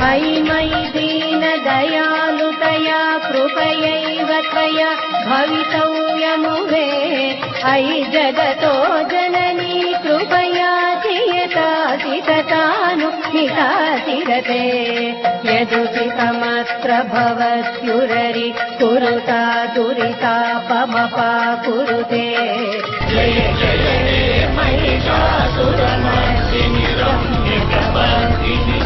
अयि मयि दीनदयालुतया कृपयैव त्वया भवितव्यमुमे अयि जगतो जननी कृपया धियतासि तथानु हितासिरते यदुचितमत्र भवत्युररि कुरुता दुरितापमपा कुरुते जय जय हे महिषासुरमर्दिनि रम्यकपर्दिनि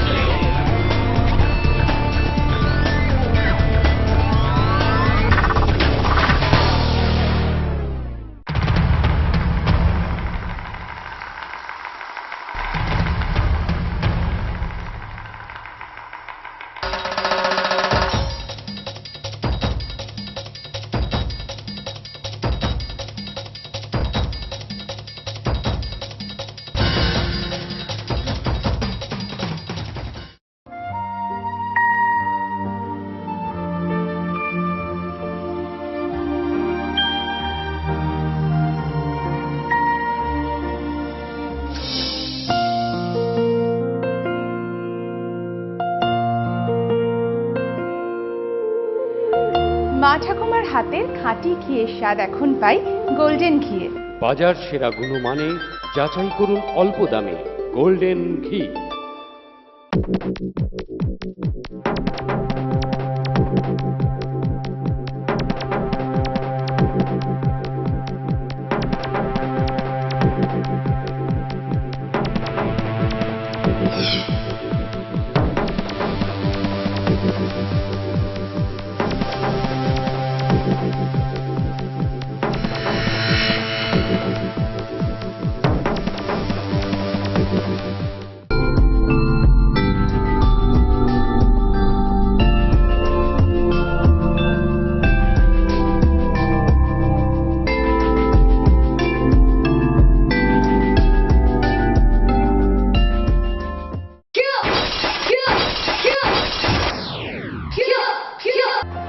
মা ঠাকুমার হাতের খাঁটি ঘিয়ের স্বাদ এখন পাই গোল্ডেন ঘিয়ে। বাজার সেরা গুণমানে যাচাই করুন অল্প দামে গোল্ডেন ঘি।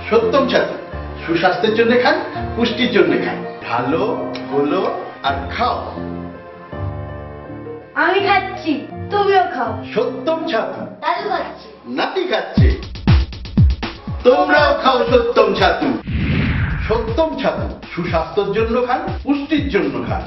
সত্যম ছাতু সুস্বাস্থ্যের জন্য খান, পুষ্টির জন্য খান, ভালো হলো আর খাও। আমি খাচ্ছি, তুমিও খাও। সত্যম ছাতু দাদু খাচ্ছে, নাতি খাচ্ছে, তোমরাও খাও সত্যম ছাতু। সত্যম ছাতু সুস্বাস্থ্যের জন্য খান, পুষ্টির জন্য খান।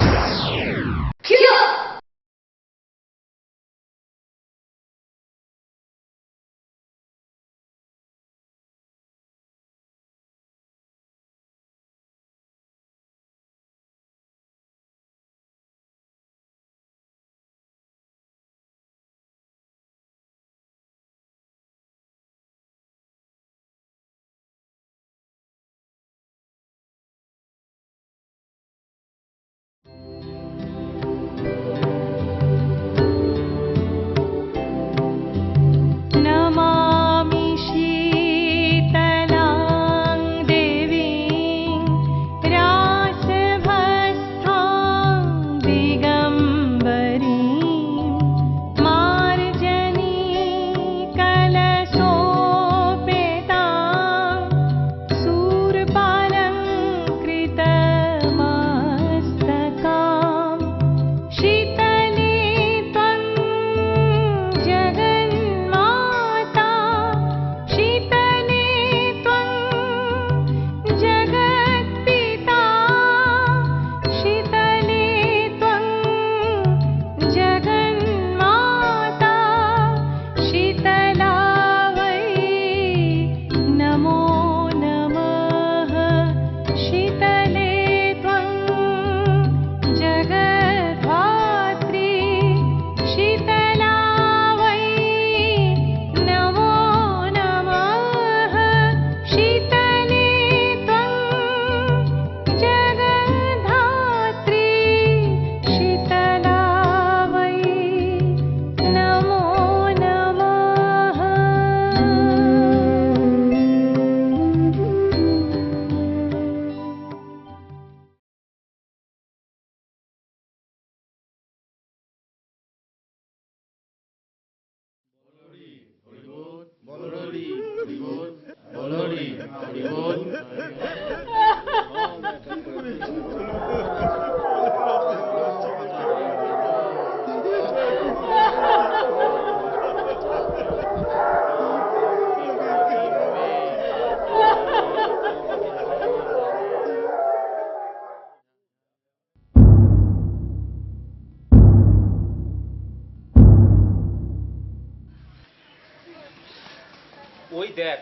দেখ,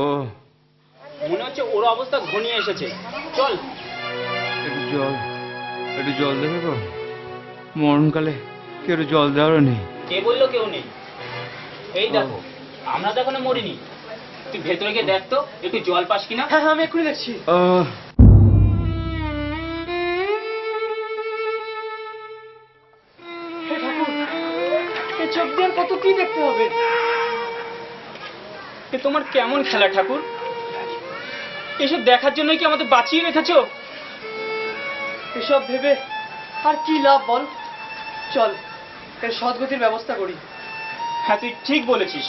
ও মনে হচ্ছে ওর অবস্থা ঘনিয়ে এসেছে। চল। একটু জল দেবে গো, মরণকালে কেউ জল দেওয়ারও নেই। কে বললো কেউ নেই? এই দেখো, আমরা তো এখনো মরিনি। তুই ভেতরে গিয়ে দেখ তো একটু জল পাস কিনা। হ্যাঁ আমি এক্ষুনি দেখছি। হে ঠাকুর, এ চোখ দিয়ে আর কত কি দেখতে হবে? এ তোমার কেমন খেলা ঠাকুর? এসব দেখার জন্যই কি আমাদের বাঁচিয়ে রেখেছো? এসব ভেবে আর কি লাভ বল? চল এর সদ্গতির ব্যবস্থা করি। হ্যাঁ তুই ঠিক বলেছিস,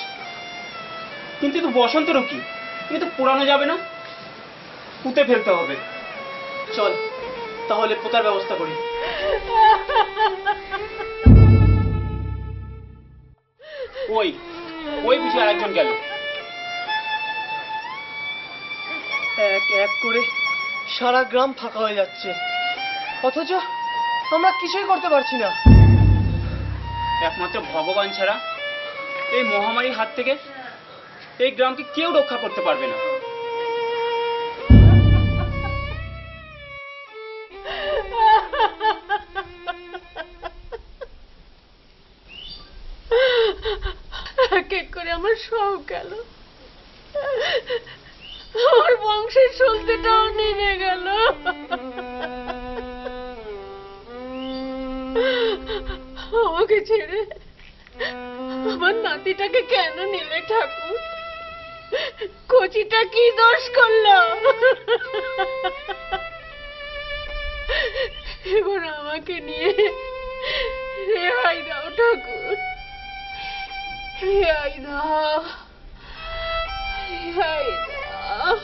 কিন্তু তো বসন্তেরও কি, এ তো পোড়ানো যাবে না, পুঁতে ফেলতে হবে। চল তাহলে পোতার ব্যবস্থা করি। ওই ওই বুঝি আরেকজন গেল। এক এক করে সারা গ্রাম ফাঁকা হয়ে যাচ্ছে, অথচ আমরা কিছুই করতে পারছি না। একমাত্র ভগবান ছাড়া এই মহামারীর হাত থেকে এই গ্রামকে কেউ রক্ষা করতে পারবে না। এক এক করে আমার সব গেল, আমার বংশের সলতেটাও নেমে গেল। আমাকে ছেড়ে আমার নাতিটাকে কেন নিলে ঠাকুর? কচিটা কি দোষ করলো? এবার আমাকে নিয়ে রেহাই দাও ঠাকুর, রেহাই দাও, রেহাই দাও।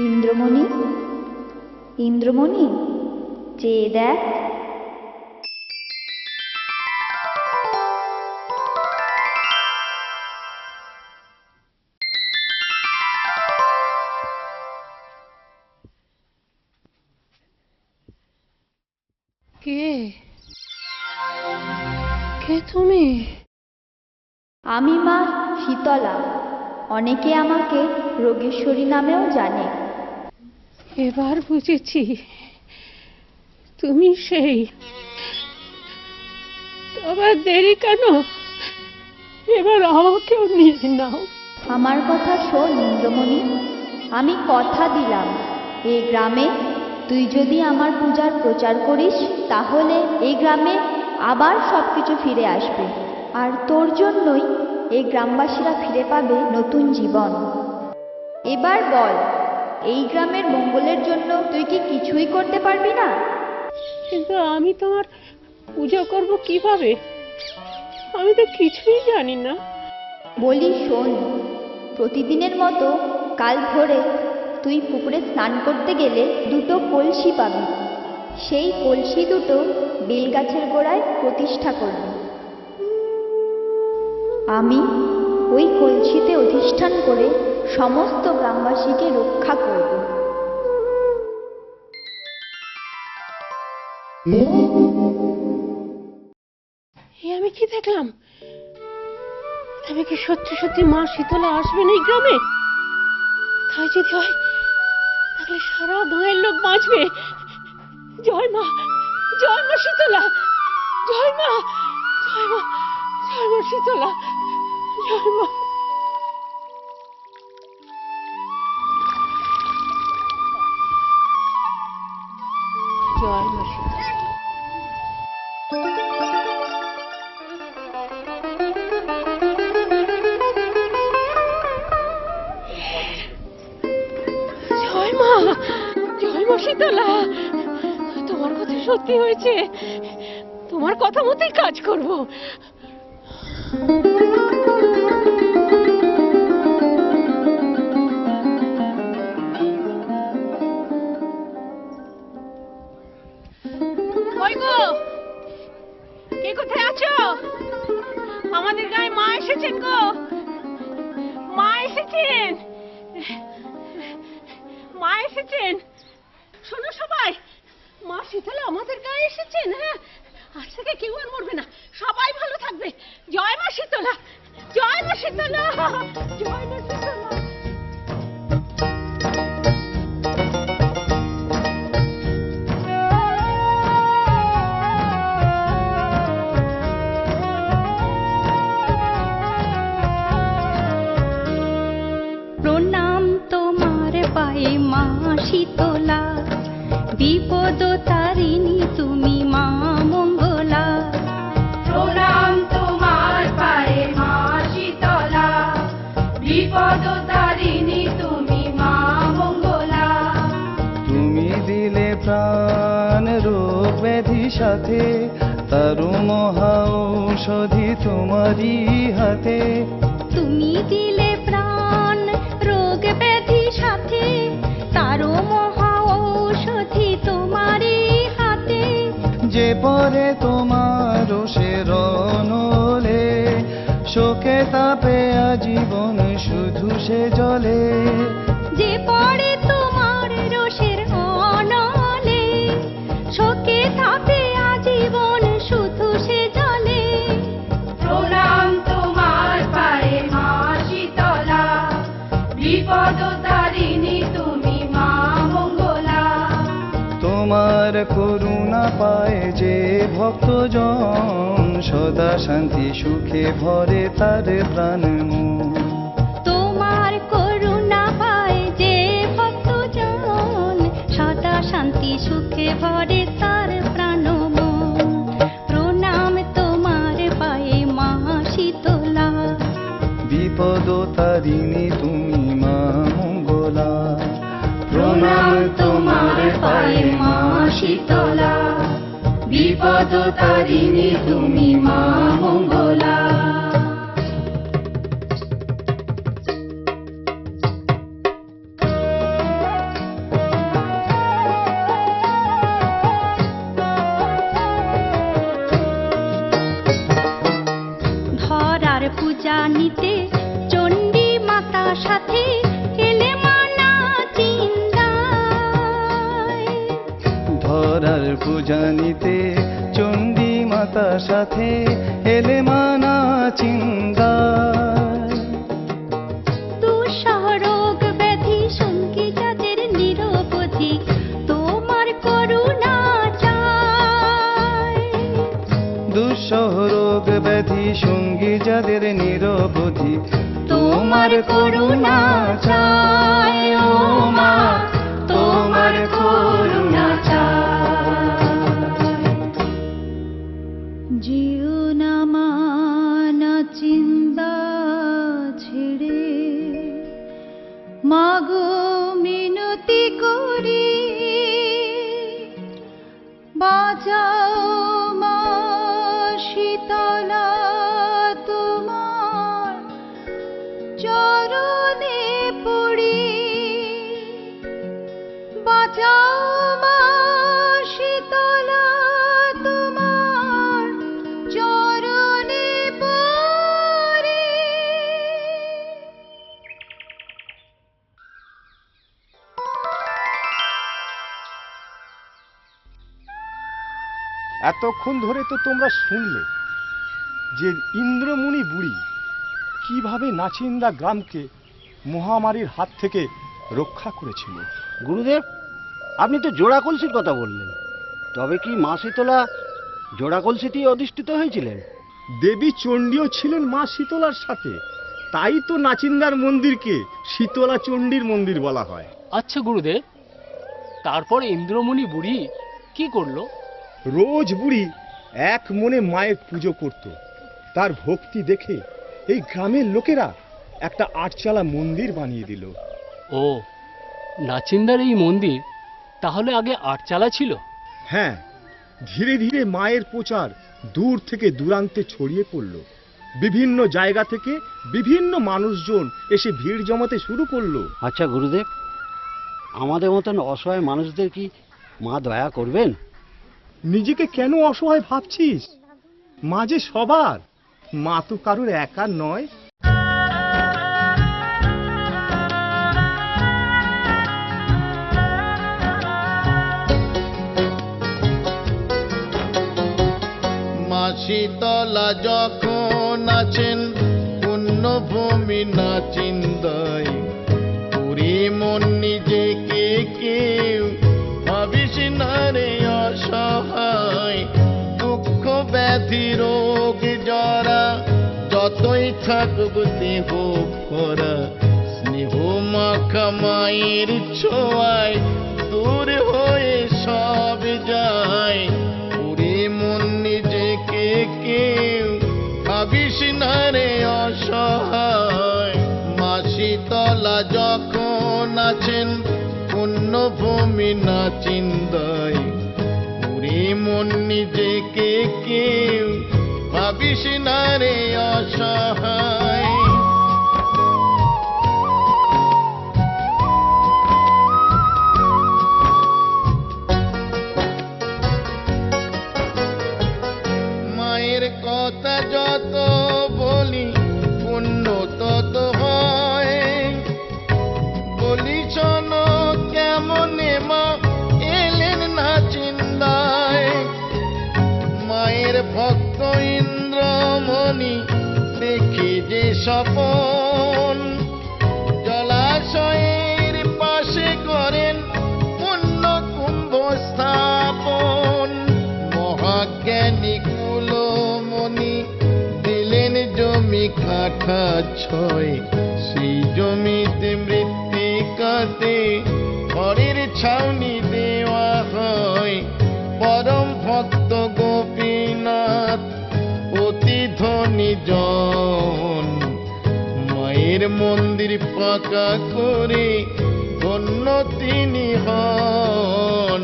ইন্দ্রমণি, ইন্দ্রমণি, চেয়ে দেখ। কে কে তুমি? আমি মা শীতলা, অনেকে আমাকে যোগেশ্বরী নামেও জানে। এবার বুঝেছি তুমি সেই। তবে দেরি কেন, এবার আমাকেও নিয়ে নাও। আমার কথা শোন ইন্দ্রমণি, আমি কথা দিলাম এই গ্রামে তুই যদি আমার পূজার প্রচার করিস তাহলে এই গ্রামে আবার সবকিছু ফিরে আসবে, আর তোর জন্যই এই গ্রামবাসীরা ফিরে পাবে নতুন জীবন। এবার বল, এই গ্রামের মঙ্গলের জন্য তুই কি কিছুই করতে পারবি না? কিন্তু আমি তোমার পূজা করব কিভাবে? আমি তো কিছুই জানি না। বলি শোন, প্রতিদিনের মতো কাল ভোরে তুই পুকুরে স্নান করতে গেলে দুটো কলসি পাবি। সেই কলসি দুটো বেলগাছের গোড়ায় প্রতিষ্ঠা করবি। আমি ওই কলসিতে অধিষ্ঠান করে সমস্ত গ্রামবাসীকে রক্ষা করব। আমি কি দেখলাম? তবে কি সত্যি সত্যি মা শীতলা আসবেন এই গ্রামে? তাই যদি হয় তাহলে সারা গাঁয়ের লোক বাঁচবে। জয় মা, জয় মা শীতলা, জয় মা, জয় মা, জয় মা শীতলা, জয় মা। জয় মা শীতলা। জয় মা, জয় মা শীতলা, তোমার কথা সত্যি হয়েছে, তোমার কথা মতোই কাজ করব। ওই গো, কে কোথায় আছো? আমাদের গায়ে মা এসেছেন গো, মা এসেছেন, মা এসেছেন। শোনো সবাই, মা শীতলা আমাদের গায়ে এসেছেন। হ্যাঁ, আজ থেকে কেউ আর মরবে না, সবাই ভালো থাকবে। জয় মা শীতলা, জয় মা শীতলা, জয় মা শীতলা। প্রণাম তোমার পায়ে মা শীতলা, বিপদ তারিণী তুমি মা মঙ্গলা। প্রণাম তোমার পায়ে মা শীতলা, বিপদ তারিণী তুমি মা মঙ্গলা। তুমি দিলে প্রাণ রোগ ব্যাধি সাথে, তারু মহা ঔষধি তোমারই হাতে। তুমি দিলে প্রাণ রোগ ব্যাধি সাথে, তারও মহা ঔষধি তোমারই হাতে। যে পরে তোমার সে রনলে, শোকে তাপে আজীবন শুধু সে জলে। যে পড়ে তোমার রোষের অনলে, শোকে তাপে আজীবন শুধু সে জলে। প্রণাম তোমার পায়ে মা শীতলা, বিপদ তারিণী তুমি মা মঙ্গলা। তোমার করুণা পায় যে ভক্তজন, সদা শান্তি সুখে ভরে তার প্রাণ মন। তোমার করুণা পায় যে ভক্তজন, সদা শান্তি সুখে ভরে তার প্রাণ মন। প্রণাম তোমার পায়ে মা শীতলা, বিপদ তারিণী তুমি মা মঙ্গলা। প্রণাম তোমার পায়ে মা শীতলা, বিপদ তারিণী তুমি মা মঙ্গলা। ধরার পূজা নিতে চণ্ডী মাতা সাথে এলে মানা চিন্তায়। ধরার পূজা নিতে চণ্ডী মাতা সাথে এলে মানা চিন্তায়। দুঃসহ রোগ ব্যাধি সঙ্গী যাদের নিরবধি, তোমার করুণা চায়। দুঃসহ রোগ ব্যাধি সঙ্গী যাদের নিরবধি, তোমার করুণা চায়। ও মা তোমার করুণা চায়। যেও না মানা চিন্তা ছেড়ে, মাগো মিনতি করি। বাজাও মা শীতলা তোমার চরণে পড়ি। বাজাও মা শীতলা তোমার চরণে পড়ি। এতক্ষণ ধরে তো তোমরা শুনলে যে ইন্দ্রমুনি বুড়ি কিভাবে নাচিন্দা গ্রামকে মহামারীর হাত থেকে রক্ষা করেছিল। গুরুদেব, আপনি তো জোড়া কলসির কথা বললেন, তবে কি মা শীতলা জোড়া কলসিতেই অধিষ্ঠিত হয়েছিলেন? দেবী চণ্ডীও ছিলেন মা শীতলার সাথে, তাই তো নাচিন্দার মন্দিরকে শীতলা চণ্ডীর মন্দির বলা হয়। আচ্ছা গুরুদেব, তারপর ইন্দ্রমণি বুড়ি কি করলো? রোজ বুড়ি এক মনে মায়ের পুজো করত। তার ভক্তি দেখে এই গ্রামের লোকেরা একটা আটচালা মন্দির বানিয়ে দিল। ও, নাচিন্দার এই মন্দির তাহলে আগে আটচালা ছিল? হ্যাঁ, ধীরে ধীরে মায়ের প্রচার দূর থেকে দূরান্তে ছড়িয়ে পড়ল। বিভিন্ন জায়গা থেকে বিভিন্ন মানুষজন এসে ভিড় জমাতে শুরু করলো। আচ্ছা গুরুদেব, আমাদের মতন অসহায় মানুষদের কি মা দয়া করবেন? নিজেকে কেন অসহায় ভাবছিস? মা যে সবার, মা তো কারোর একার নয়। শীতলা যখন আছেন পুণ্যভূমি না চিন্তায়, পুরী মন নিজেকে কেউ ভাবিস না রে অসহায়। দুঃখ ব্যাধি রোগ জরা যতই থাকুক দেহ ভরা, স্নেহ মাখা মায়ের ছোঁয়ায় দূর হয়ে সব যায়। পুরী মন নিজেকে কেউ ভাবিস না রে অসহায়। মা শীতলা যখন আছেন পুণ্যভূমি না চিন্তায়, পুরী মন নিজেকে কেউ ভাবিস না রে অসহায়। মায়ের কথা যত বলি পুণ্য তত হয়। বলি শোনো কেমনে মা এলেন না চিন্তায়। মায়ের ভক্ত ইন্দ্রমণি দেখি যে স্বপন, জলাশয়ের পাশে করেন পুণ্য কুম্ভ স্থাপন। মহাজ্ঞানী কুলমণি দিলেন জমি কাঠা ছয়, সেই জমিতে মৃত্তিকাতে ঘরের ছাউনি দেওয়া হয়। পরম ভক্ত গোপীনাথ অতি ধনী জন, মায়ের মন্দির পাকা করে ধন্য তিনি হন।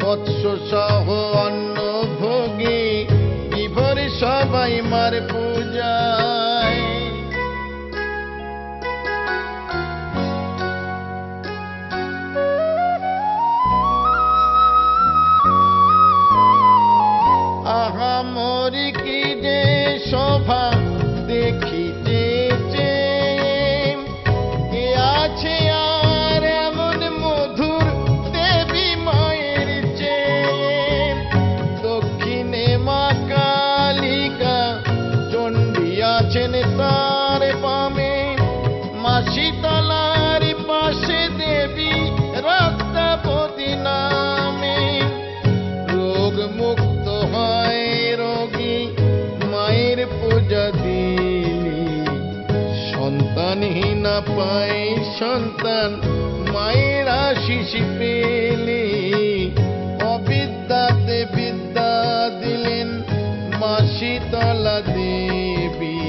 মৎস্য সহ অন্ন ভোগে বিভোর সবাই মার পূজায়। আহা মরি কি যে শোভা দেখিতে কে আছে আর এমন মধুর দেবী মায়ের চেয়ে। দক্ষিণে মা কালিকা চণ্ডী আছেন তার বামে, মা শীতলার পাশে দেবী রক্তাবতী নামে। রোগ মুক্ত হয় রোগী মায়ের পূজা দিলি, সন্তানহীনা পায় সন্তান মায়ের আশিস পেলি। অবিদ্যাতে বিদ্যা দিলেন মা শীতলা দেবী,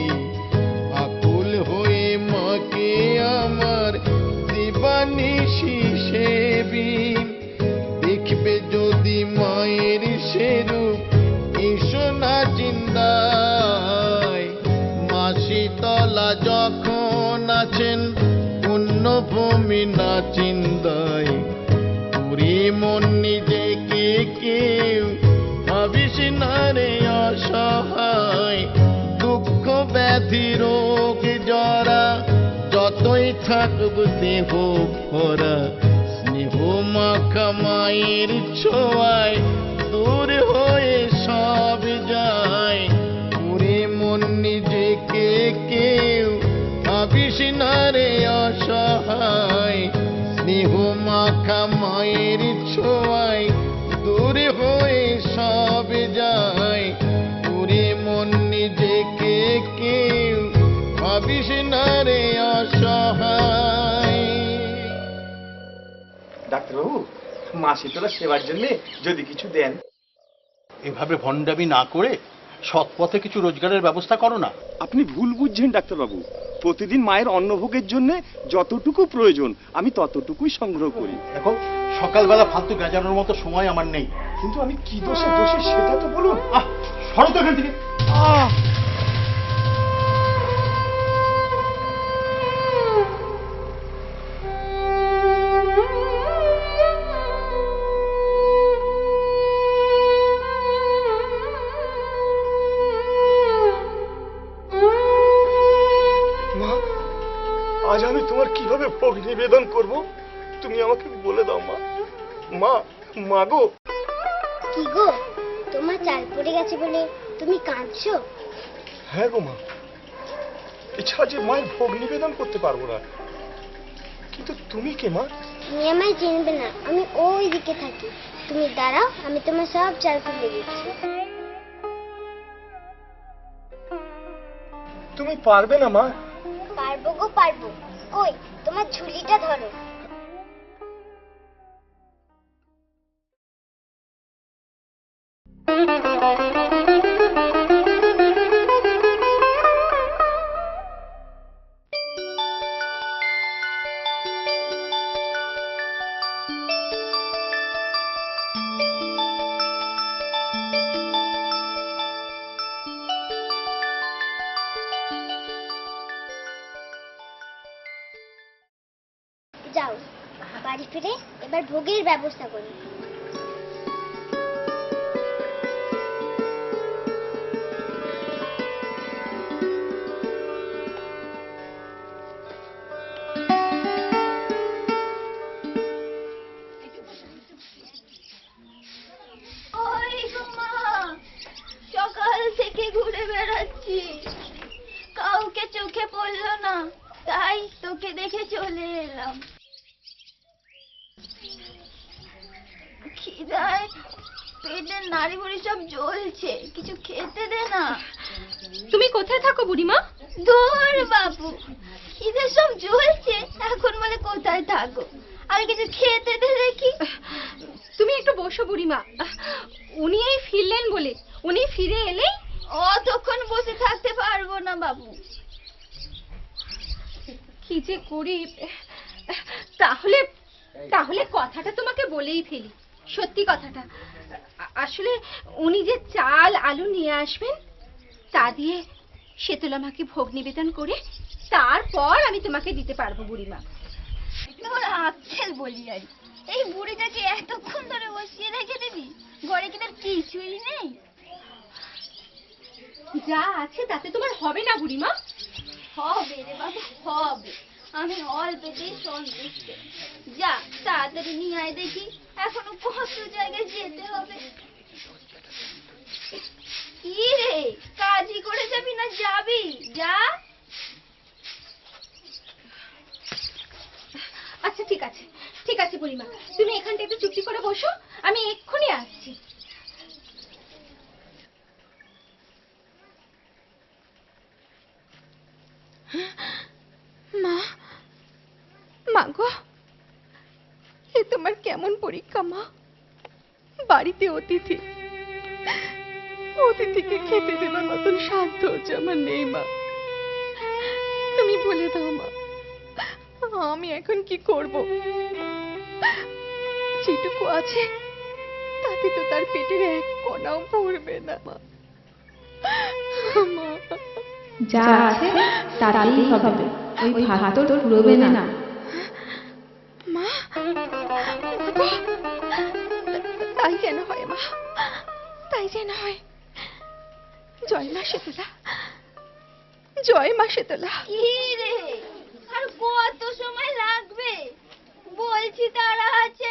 আকুল হয়ে মাকে আমার দিবানিশি সেবী। দেখবে যদি মায়ের সেরূপ এসো না চিন্তায়। মা শীতলা যখন আছেন পুণ্যভূমি না চিন্তায়, পুরী মন নিজেকে কেউ ভাবিস না রে অসহায়। দুঃখ ব্যাধি রোগ জরা যতই থাকুক দেহ ভরা, স্নেহ মাখা মায়ের ছোঁয়ায় দূর হয়ে সব যায়। পুরী মন নিজেকে কেউ ভাবিস না রে অসহায়। স্নেহ মাখা মায়ের ছোঁয়ায় দূর হয়ে সব যায়। পুরী মন নিজেকে কেউ ভাবিস না রে অসহায়। ডাক্তারবাবু, মা শীতলা সেবার জন্য যদি কিছু দেন। এভাবে ভণ্ডামি না করে সৎ পথে কিছু রোজগারের ব্যবস্থা করো না। আপনি ভুল বুঝছেন ডাক্তারবাবু। প্রতিদিন মায়ের অন্নভোগের জন্য যতটুকু প্রয়োজন আমি ততটুকুই সংগ্রহ করি। দেখো, সকালবেলা ফালতু গেজানোর মতো সময় আমার নেই। কিন্তু আমি কি দোষে দোষী সেটা তো বলুন। সরো তো এখান থেকে। আজ আমি তোমার কিভাবে ভোগ নিবেদন করব তুমি আমাকে বলে দাও মা। মা, মা গো। কি গো, তোমার চাল পড়ে গেছে বলে তুমি কাঁদছো? হ্যাঁ গো মা, এছাড়া যে মায়ের ভোগ নিবেদন করতে পারবো না। কিন্তু তুমি কে মা? তুমি আমায় চিনবে না, আমি ওই দিকে থাকি। তুমি দাঁড়াও, আমি তোমার সব চাল খুলে দিচ্ছি। তুমি পারবে না মা? পারবো গো পারবো। কই তোমার ঝুলিটা ধরো। যাও, বাড়ি ফিরে এবার ভোগের ব্যবস্থা করি। ওই গো মা, সকাল থেকে ঘুরে বেড়াচ্ছি, কাউকে চোখে পড়লো না, তাই তোকে দেখে চলে এলাম। খিদায় পেটের নাড়ি বুড়ি সব জ্বলছে, কিছু খেতে দে না। তুমি কোথায় থাকো বুড়িমা? দূর বাবু, খিদে সব জ্বলছে, এখন বলে কোথায় থাকো, আগে কিছু খেতে দে দেখি। তুমি একটু বসো বুড়িমা, উনি এই ফিরলেন বলে, উনি ফিরে এলেই। অতক্ষণ বসে থাকতে পারবো না বাবু। কি যে করি, তাহলে তাহলে কথাটা তোমাকে বলেই ফেলি, সত্যি কথাটা। আসলে উনি যে চাল আলু নিয়ে আসবেন, তা দিয়ে শীতলা মাকে ভোগ নিবেদন করে তারপর আমি তোমাকে দিতে পারবো বুড়িমা। তোর আচ্ছেল বলি আর, এই বুড়িটাকে এতক্ষণ ধরে বসিয়ে রেখে দিবি, ঘরে কি তার কিছুই নেই? যা আছে তাতে তোমার হবে না বুড়িমা? হবে রে বাবু, হবে। আমি অল্পেতেই সন্তুষ্ট। যা তাড়াতাড়ি নিয়ে আয় দেখি, এখনো কত জায়গায় যেতে হবে। কি রে, কাজই করে যাবি না যাবি? যা। আচ্ছা ঠিক আছে, ঠিক আছে বুড়িমা, তুমি এখানটা একটু চুপটি করে বসো, আমি এক্ষুনি আসছি। মা, মা গো, এ তোমার কেমন পরীক্ষা মা? বাড়িতে অতিথি, অতিথিকে খেতে দেবার মতন সাধ্য হচ্ছে আমার নেই মা। তুমি বলে দাও মা, আমি এখন কি করব? যেটুকু আছে তাতে তো তার পেটের এক কণাও পড়বে না মা। যা আছে তাতেই হবে, ওই ভাত তো ফুরবে না। মা, তাই যেন হয় মা, তাই যেন হয়। জয় মা শীতলা, জয় মা শীতলা। কি রে, আর কত সময় লাগবে? বলছি তারা আছে।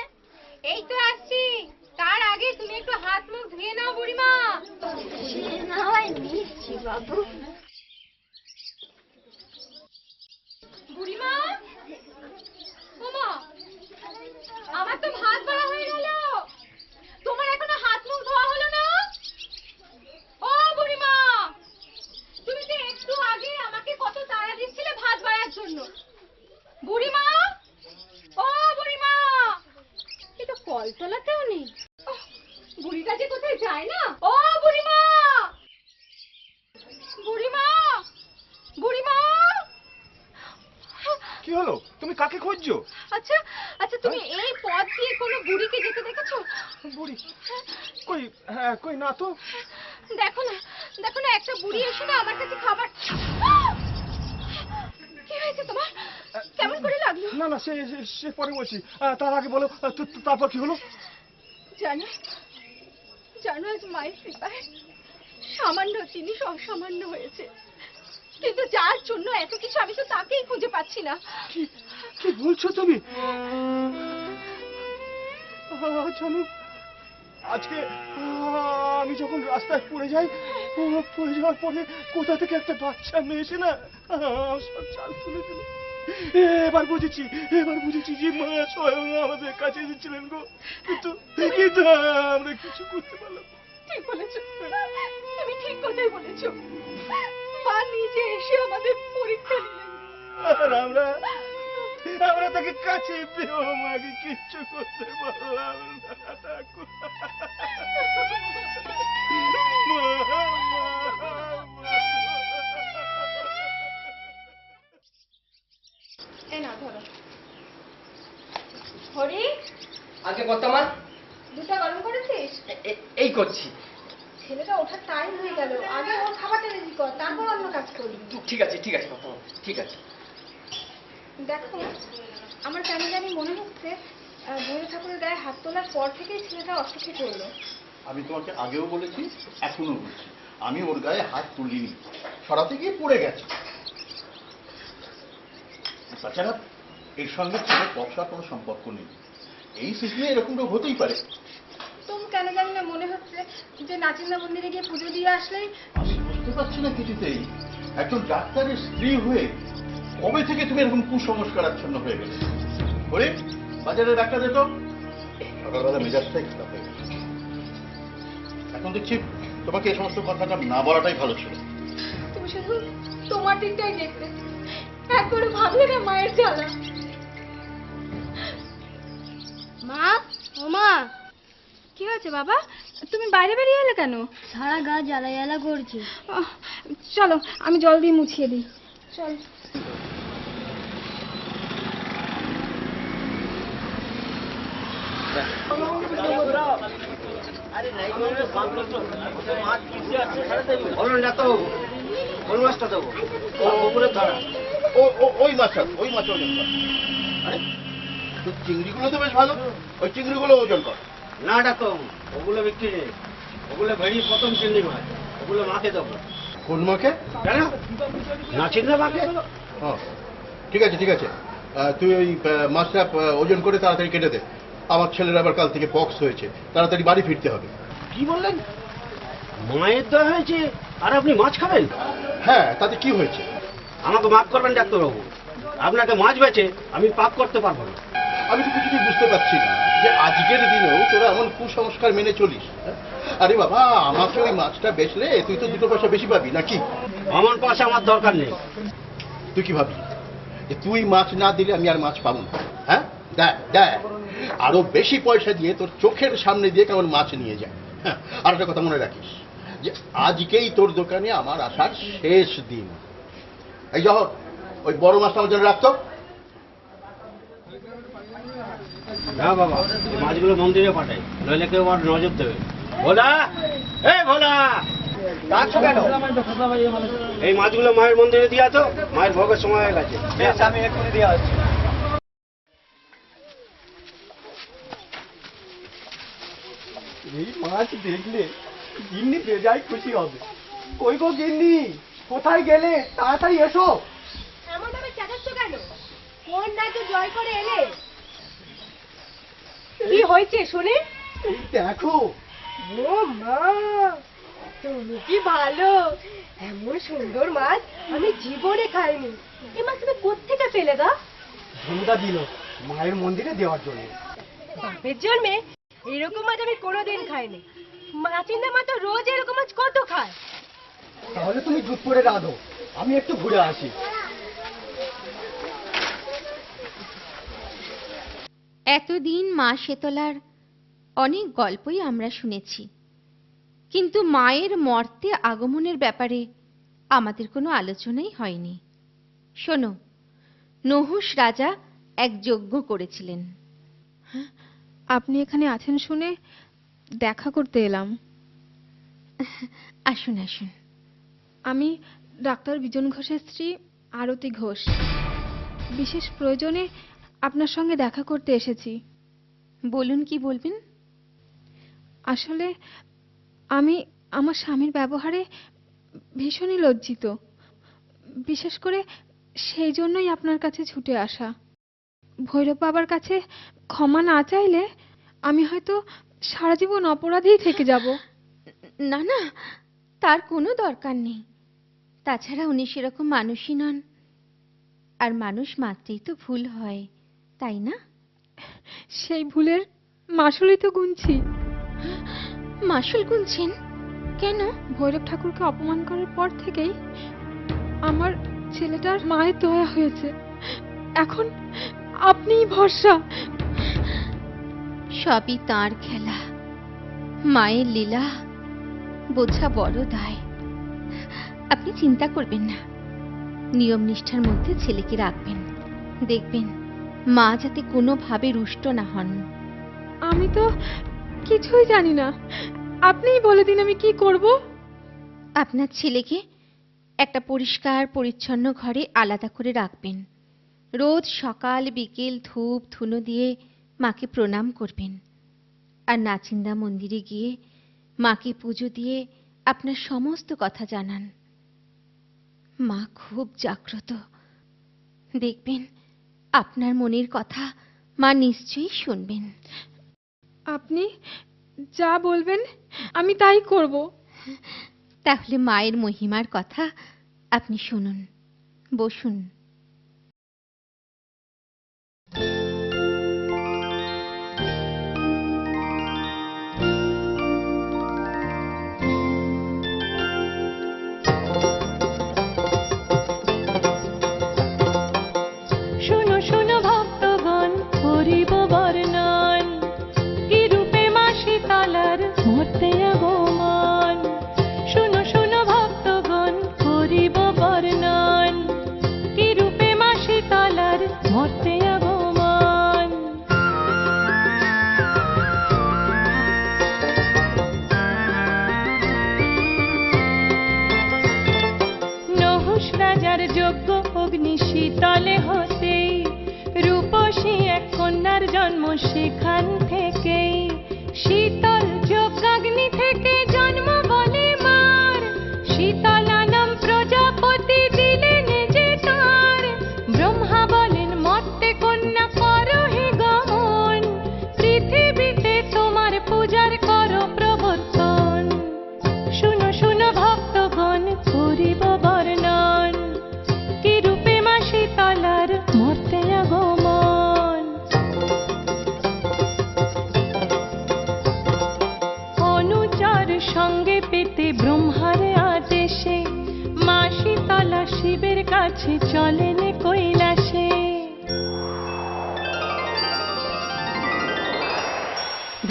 এই তো আসছি, তার আগে তুমি একটু হাত মুখ ধুয়ে নাও বুড়িমা। সে না হয় নিচ্ছি বাবু। বুড়িমা, ওমা, আমার তো ভাত বাড়া হয়ে গেল, তোমার এখনো হাত মুখ ধোয়া হলো না? ও বুড়িমা, তুমি তো একটু আগে আমাকে কত তাড়া দিচ্ছিলে ভাত বাড়ার জন্য। বুড়িমা, ও বুড়িমা, এটা কলতলাতেও নেই। বুড়িটা যে কোথায় যায় না। ও বুড়িমা, বুড়িমা, বুড়িমা। কি হলো? তুমি কাকে খুঁজছো? আচ্ছা আচ্ছা, তুমি এই পথ দিয়ে কোনো বুড়িকে যেতে দেখেছো? বুড়ি? কই, হ্যাঁ কই না তো। দেখো না, দেখো না, একটা বুড়ি এসে না আমার কাছে খাবার। কি হয়েছে তোমার? কেমন করে লাগলো? না না, সে পরে বলছি, তার আগে বলো তারপর কি হলো? জানো, জানো আজ মায়ের কৃপায় সামান্য জিনিস অসামান্য হয়েছে, কিন্তু যার জন্য এত কিছু আমি তো তাকেই খুঁজে পাচ্ছি না। কি বলছো তুমি? জানো, আজকে আমি যখন রাস্তায় পড়ে যাই, পড়ে যাওয়ার পরে কোথা থেকে একটা বাচ্চা মেয়ে এসে না সব চাল তুলে দিল। এবার বুঝেছি যে মা স্বয়ং আমাদের কাছে এসেছিলেন গো, কিন্তু আমরা কিছু করতে পারলাম না। ঠিক বলেছো, তুমি ঠিক কথাই বলেছো। মা নিজে এসে আমাদের পরীক্ষা নিলেন, আর আমরা তাকে কাছে পেয়েও মাকে কিচ্ছু করতে পারলাম না। ঠাকুর এই না ধরো। হরি, আগে বর্তমান দুধটা গরম করেছিস? এই করছি। ছেলেটা ওঠার টাইম হয়ে গেল, আগে ওর খাবারটা রেডি কর, তারপর অন্য কাজ করি। ঠিক আছে বর্তমান, ঠিক আছে। দেখো, আমার কেন জানি মনে হচ্ছে ভৈরব ঠাকুরের গায়ে হাত তোলার পর থেকেই ছেলেটা অসুখী করলো। আমি তোমাকে আগেও বলেছি, এখনো বলছি, আমি ওর গায়ে হাত তুলিনি, সরাতে গিয়ে পড়ে গেছে। তাছাড়া এর সঙ্গে ছেলের পক্সার কোনো সম্পর্ক নেই। এই সিজনে এরকম রোগ হতেই পারে। তুমি কেন জানি না মনে হচ্ছে যে নাচিন্দা মন্দিরে গিয়ে পুজো দিয়ে আসলেই। আমি বুঝতে পারছি না কিছুতেই, একজন ডাক্তারের স্ত্রী হয়ে কবে থেকে তুমি এরকম কুসংস্কারাচ্ছন্ন হয়ে গেলে? ওরে বাজারে ডাক্তার যেত, সকালবেলা মেজাজটাই খারাপ হয়ে গেছে। এখন দেখছি তোমাকে এই সমস্ত কথাটা না বলাটাই ভালো ছিল। তুমি শুধু তোমার দিকটাই দেখতে, একবারে ভাবলে না মায়ের জ্বালা। মা, ও মা, কি হয়েছে বাবা? তুমি বাইরে বেরিয়ে এলে কেন? সারা গা জ্বালা জ্বালা করছে। চলো আমি জল দিয়ে মুছিয়ে দিই। চল। ওই মাছ ওজন কর। আরে চিংড়িগুলো তো বেশ ভালো, ওই চিংড়িগুলো ওজন কর। না ডাক্তার, ওগুলো বিক্রি নেই, ওগুলো ভেড়ির প্রথম চিংড়ি মাছ, ওগুলো মাকে দেবো। কোন মাকে? কেন না চিংড়ি মাকে? ঠিক আছে, তুই ওই মাছটা ওজন করে তাড়াতাড়ি কেটে দে। আমার ছেলের আবার কাল থেকে পক্স হয়েছে, তাড়াতাড়ি বাড়ি ফিরতে হবে। কি বললেন? মায়ের দেওয়া হয়েছে আর আপনি মাছ খাবেন? হ্যাঁ, তাতে কি হয়েছে? আমাকে মাফ করবেন ডাক্তারবাবু, আপনাকে মাছ বেচে আমি পাক করতে পারবো না। আমি তো কিছুতেই বুঝতে পারছি না যে আজকের দিনেও তোরা এমন কুসংস্কার মেনে চলিস। আরে বাবা, আমাকে ওই মাছটা বেচলে তুই তো 2 পয়সা বেশি পাবি নাকি? আমার পয়সা আমার দরকার নেই। তুই কি ভাবি যে তুই মাছ না দিলে আমি আর মাছ পাবো না? হ্যাঁ, দেখ আরো বেশি পয়সা দিয়ে তোর চোখের সামনে দিয়ে কেমন মাছ নিয়ে যায়। হ্যাঁ, আর একটা কথা মনে রাখিস যে আজকেই তোর দোকানে আমার আসার শেষ দিন। এই জহর, ওই বড় মাছটা আমার জন্য রাখতো। না বাবা, মাছগুলো মন্দিরে পাঠাই, নইলে কেউ আর নজর দেবে। ভোলা, এই ভোলা, এই মাছগুলো মায়ের মন্দিরে দিয়ে তো, মায়ের ভোগের সময় হয়ে গেছে। আমি এক্ষুনি দিয়ে আসছি। এই মাছ দেখলে গিন্নি বেজায় খুশি হবে। কই গো গিন্নি, কোথায় গেলে? তাড়াতাড়ি এসো। এমন ভাবে চেঁচাচ্ছ কেন? ফোন না তো জয় করে এলে। কি হয়েছে শুনে? এই দেখো। ও মা, তুমি কি ভালো! এমন সুন্দর মাছ আমি জীবনে খাইনি। এই মাছ তুমি কোত্থেকে পেলে গা? ধন্দা দিল মায়ের মন্দিরে দেওয়ার জন্য। বাপের জন্মে এরকম মাছ আমি কোনোদিন খাইনি। মাচিন্দা মা তো রোজ এরকম মাছ কত খায়। তাহলে তুমি জুত করে রাঁধো, আমি একটু ঘুরে আসি। এতদিন মা শেতলার অনেক গল্পই আমরা শুনেছি, কিন্তু মায়ের মর্তে আগমনের ব্যাপারে আমাদের কোনো আলোচনাই হয়নি। শোনো, নহুষ রাজা এক যজ্ঞ করেছিলেন। আপনি এখানে আছেন শুনে দেখা করতে এলাম। আসুন আসুন। আমি ডাক্তার বিজন ঘোষের স্ত্রী আরতি ঘোষ। বিশেষ প্রয়োজনে আপনার সঙ্গে দেখা করতে এসেছি। বলুন, কি বলবেন? আসলে আমি আমার স্বামীর ব্যবহারে ভীষণই লজ্জিত। বিশেষ করে সেই জন্যই আপনার কাছে ছুটে আসা। ভৈরব বাবার কাছে ক্ষমা না চাইলে আমি হয়তো সারা জীবন অপরাধীই থেকে যাব। না না, তার কোনো দরকার নেই। তাছাড়া উনি সেরকম মানুষই নন। আর মানুষ মাত্রেই তো ভুল হয়, তাই না? সেই ভুলের মাসুলই তো গুনছি। মাসুল গুনছেন কেন? ভৈরব ঠাকুরকে অপমান করার পর থেকেই আমার ছেলেটার মায়ের দয়া হয়েছে। এখন আপনিই ভরসা। সবই তাঁর খেলা, মায়ের লীলা বোঝা বড় দায়। আপনি চিন্তা করবেন না, নিয়ম নিষ্ঠার মধ্যে ছেলেকে রাখবেন। দেখবেন মা যাতে কোনোভাবে রুষ্ট না হন। আমি তো কিছুই জানি না, আপনিই বলে দিন আমি কি করব। আপনার ছেলেকে একটা পরিষ্কার পরিচ্ছন্ন ঘরে আলাদা করে রাখবেন। রোজ সকাল বিকেল ধূপ ধুনো দিয়ে মাকে প্রণাম করবেন। আর নাচিন্দা মন্দিরে গিয়ে মাকে পুজো দিয়ে আপনার সমস্ত কথা জানান। মা খুব জাগ্রত, দেখবেন আপনার মনের কথা মা নিশ্চয়ই শুনবেন। আপনি যা বলবেন আমি তাই করব। তাহলে মায়ের মহিমার কথা আপনি শুনুন। বসুন। শোনো শোনো ভক্তগণ, করিব বর্ণন কি রূপে মা শীতলার মূর্তে আগমন। শোনো শোনো ভক্তগণ, করিব বর্ণন কি রূপে মা শীতলার মূর্তে আগমন। নহুষ রাজার যজ্ঞ অগ্নি শীতলে হতে রূপসী এক কন্যার জন্ম সেখান থেকেই। শীতল যজ্ঞাগ্নি থেকে জন্ম বলে মার, শীতলা নাম প্রজাপতি দিলেন যে তার। ব্রহ্মা বলেন মর্তে কন্যা করো হে গমন, পৃথিবীতে তোমার পূজার করো প্রবর্তন। শুনো শুনো ভক্তগণ, করিব বর্ণন কি রূপে মা শীতলার মূর্তে আগমন। অনুচর সঙ্গে পেতে ব্রহ্মার আদেশে মা শীতলা শিবের কাছে চলেন কৈলাসে।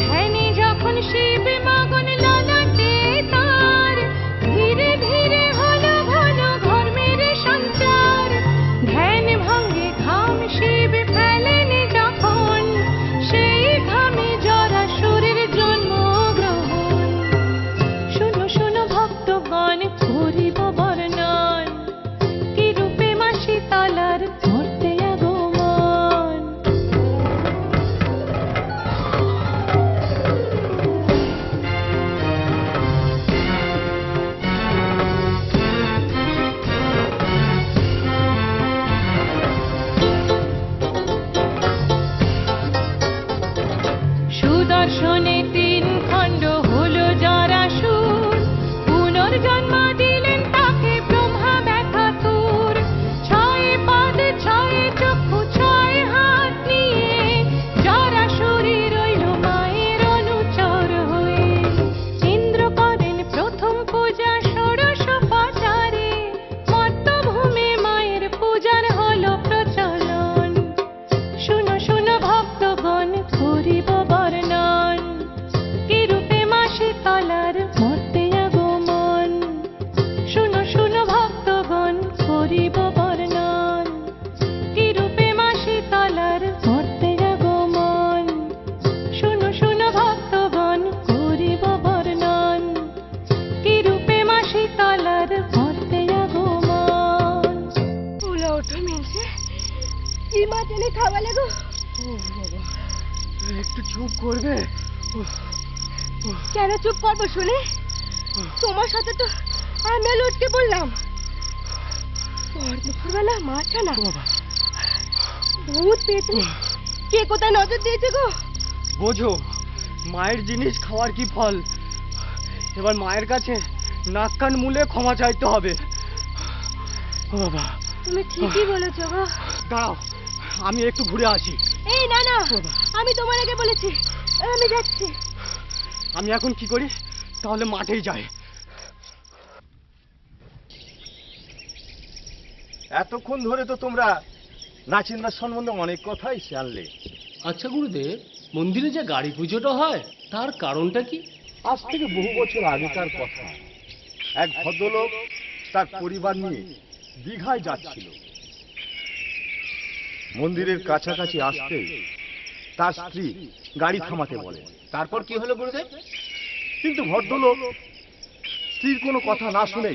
ধ্যানে যখন শিব মগন ললাটে তার, ধীরে ধীরে হলো ঘন ধর্মের সঞ্চার। ধ্যান ভঙ্গে ঘাম শিব ফেলেন যখন, সেই ঘামে জরাসুরের জন্ম গ্রহণ। শুনো শুনো ভক্তগণ, করিব বর্ণন কি রূপে মা শীতলার মূর্তে আগমন। সুদর্শনে 3 খণ্ড হলো জরাসুর, পুনর্জন্ম দিলেন তাকে ব্রহ্মা ব্যথাতুর। 6 পাদ 6 চক্ষু 6 হাত নিয়ে জরাসুরী রইল মায়ের অনুচর হয়ে। ইন্দ্র করেন প্রথম পূজা ষোড়শোপচারে, মর্তভূমে মায়ের পূজার হলো প্রচলন। শুনো শুনো ভক্তগণ, করিব বর্ণন কি রূপে মা শীতলার মূর্তে আগমন। শুনো শুনো ভক্তগণ, করিব বর্ণন কি রূপে মা শীতলার মূর্তে আগমন। শুনো শুনো ভক্তগণ, করিব বর্ণন কি রূপে মা শীতলার মূর্তে আগমন। তুলা ওঠো মিলছে, কি মাছ এনে খাওয়ালে গো? একটু চুপ করবে? কেন চুপ করবো শুনে? তোমার সাথে তো আমি লটকে বললাম। পর দুপুরবেলা মাছ আনা, ভূত পেতনি কে কোথায় নজর দিয়েছে গো? বোঝো, মায়ের জিনিস খাওয়ার কি ফল। এবার মায়ের কাছে নাক কান মুলে ক্ষমা চাইতে হবে। ও বাবা, তুমি ঠিকই বলেছো গো। দাঁড়াও, আমি একটু ঘুরে আসি। এই না না, আমি তোমার আগে বলেছি, আমি যাচ্ছি। আমি এখন কি করি? তাহলে মাঠেই যাই। এতক্ষণ ধরে তো তোমরা নাচিন্দার সম্বন্ধে অনেক কথাই জানলে। আচ্ছা গুরুদেব, মন্দিরে যে গাড়ি পুজোটা হয় তার কারণটা কি? আজ থেকে বহু বছর আগেকার কথা। এক ভদ্রলোক তার পরিবার নিয়ে দীঘায় যাচ্ছিল। মন্দিরের কাছাকাছি আসতে তার স্ত্রী গাড়ি থামাতে বলে। তারপর কি হলো গুরুদেব? কিন্তু ভদ্রলোক স্ত্রীর কোনো কথা না শুনে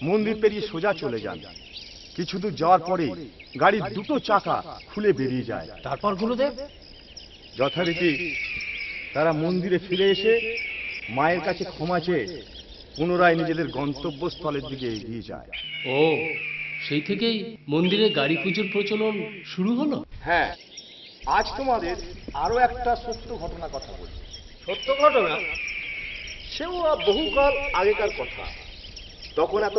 মন্দির পেরিয়ে সোজা চলে যান। কিছু দূর যাওয়ার পরে গাড়ির দুটো চাকা খুলে বেরিয়ে যায়। তারপর গুরুদেব? যথারীতি তারা মন্দিরে ফিরে এসে মায়ের কাছে ক্ষমা চেয়ে পুনরায় নিজেদের গন্তব্যস্থলের দিকে এগিয়ে যায়। ও, সেই থেকেই মন্দিরে গাড়ি পুজোর প্রচলন শুরু হলো। হ্যাঁ, আজ তোমাদের আরো একটা সত্য ঘটনা কথা বলি। সত্য ঘটনা? সেও বহুকাল আগেকার কথা। তখন এত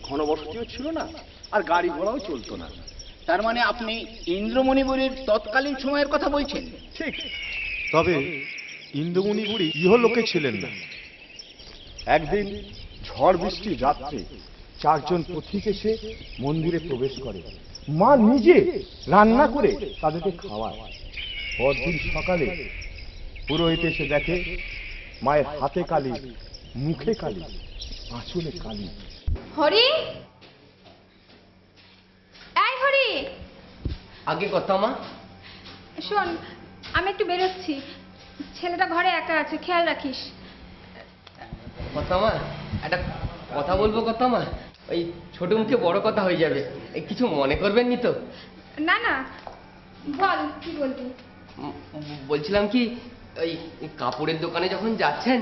ঘনবসতিও ছিল না, আর গাড়ি ঘোড়াও চলতো না। তার মানে আপনি ইন্দ্রমণি বুড়ির তৎকালীন সময়ের কথা বলছেন? ঠিক। তবে ইন্দ্রমণি বুড়ি ইহলোকে ছিলেন না। একদিন ঝড় বৃষ্টির রাত্রে চারজন পথিক এসে মন্দিরে প্রবেশ করে। মা নিজে রান্না করে তাদেরকে খাওয়ায়। পরদিন সকালে পুরোহিত এসে দেখে মায়ের হাতে কালি, মুখে কালি, আঁচলে কালি। হরি, এই হরি। আগে কথা মা। শোন, আমি একটু বেরোচ্ছি, ছেলেটা ঘরে একা আছে, খেয়াল রাখিস। কথা মা, একটা কথা বলবো কথা মা। ওই ছোট মুখে বড় কথা হয়ে যাবে, কিছু মনে করবেন নি তো? না না, বল কি বলবি। বলছিলাম কি, ওই কাপড়ের দোকানে যখন যাচ্ছেন,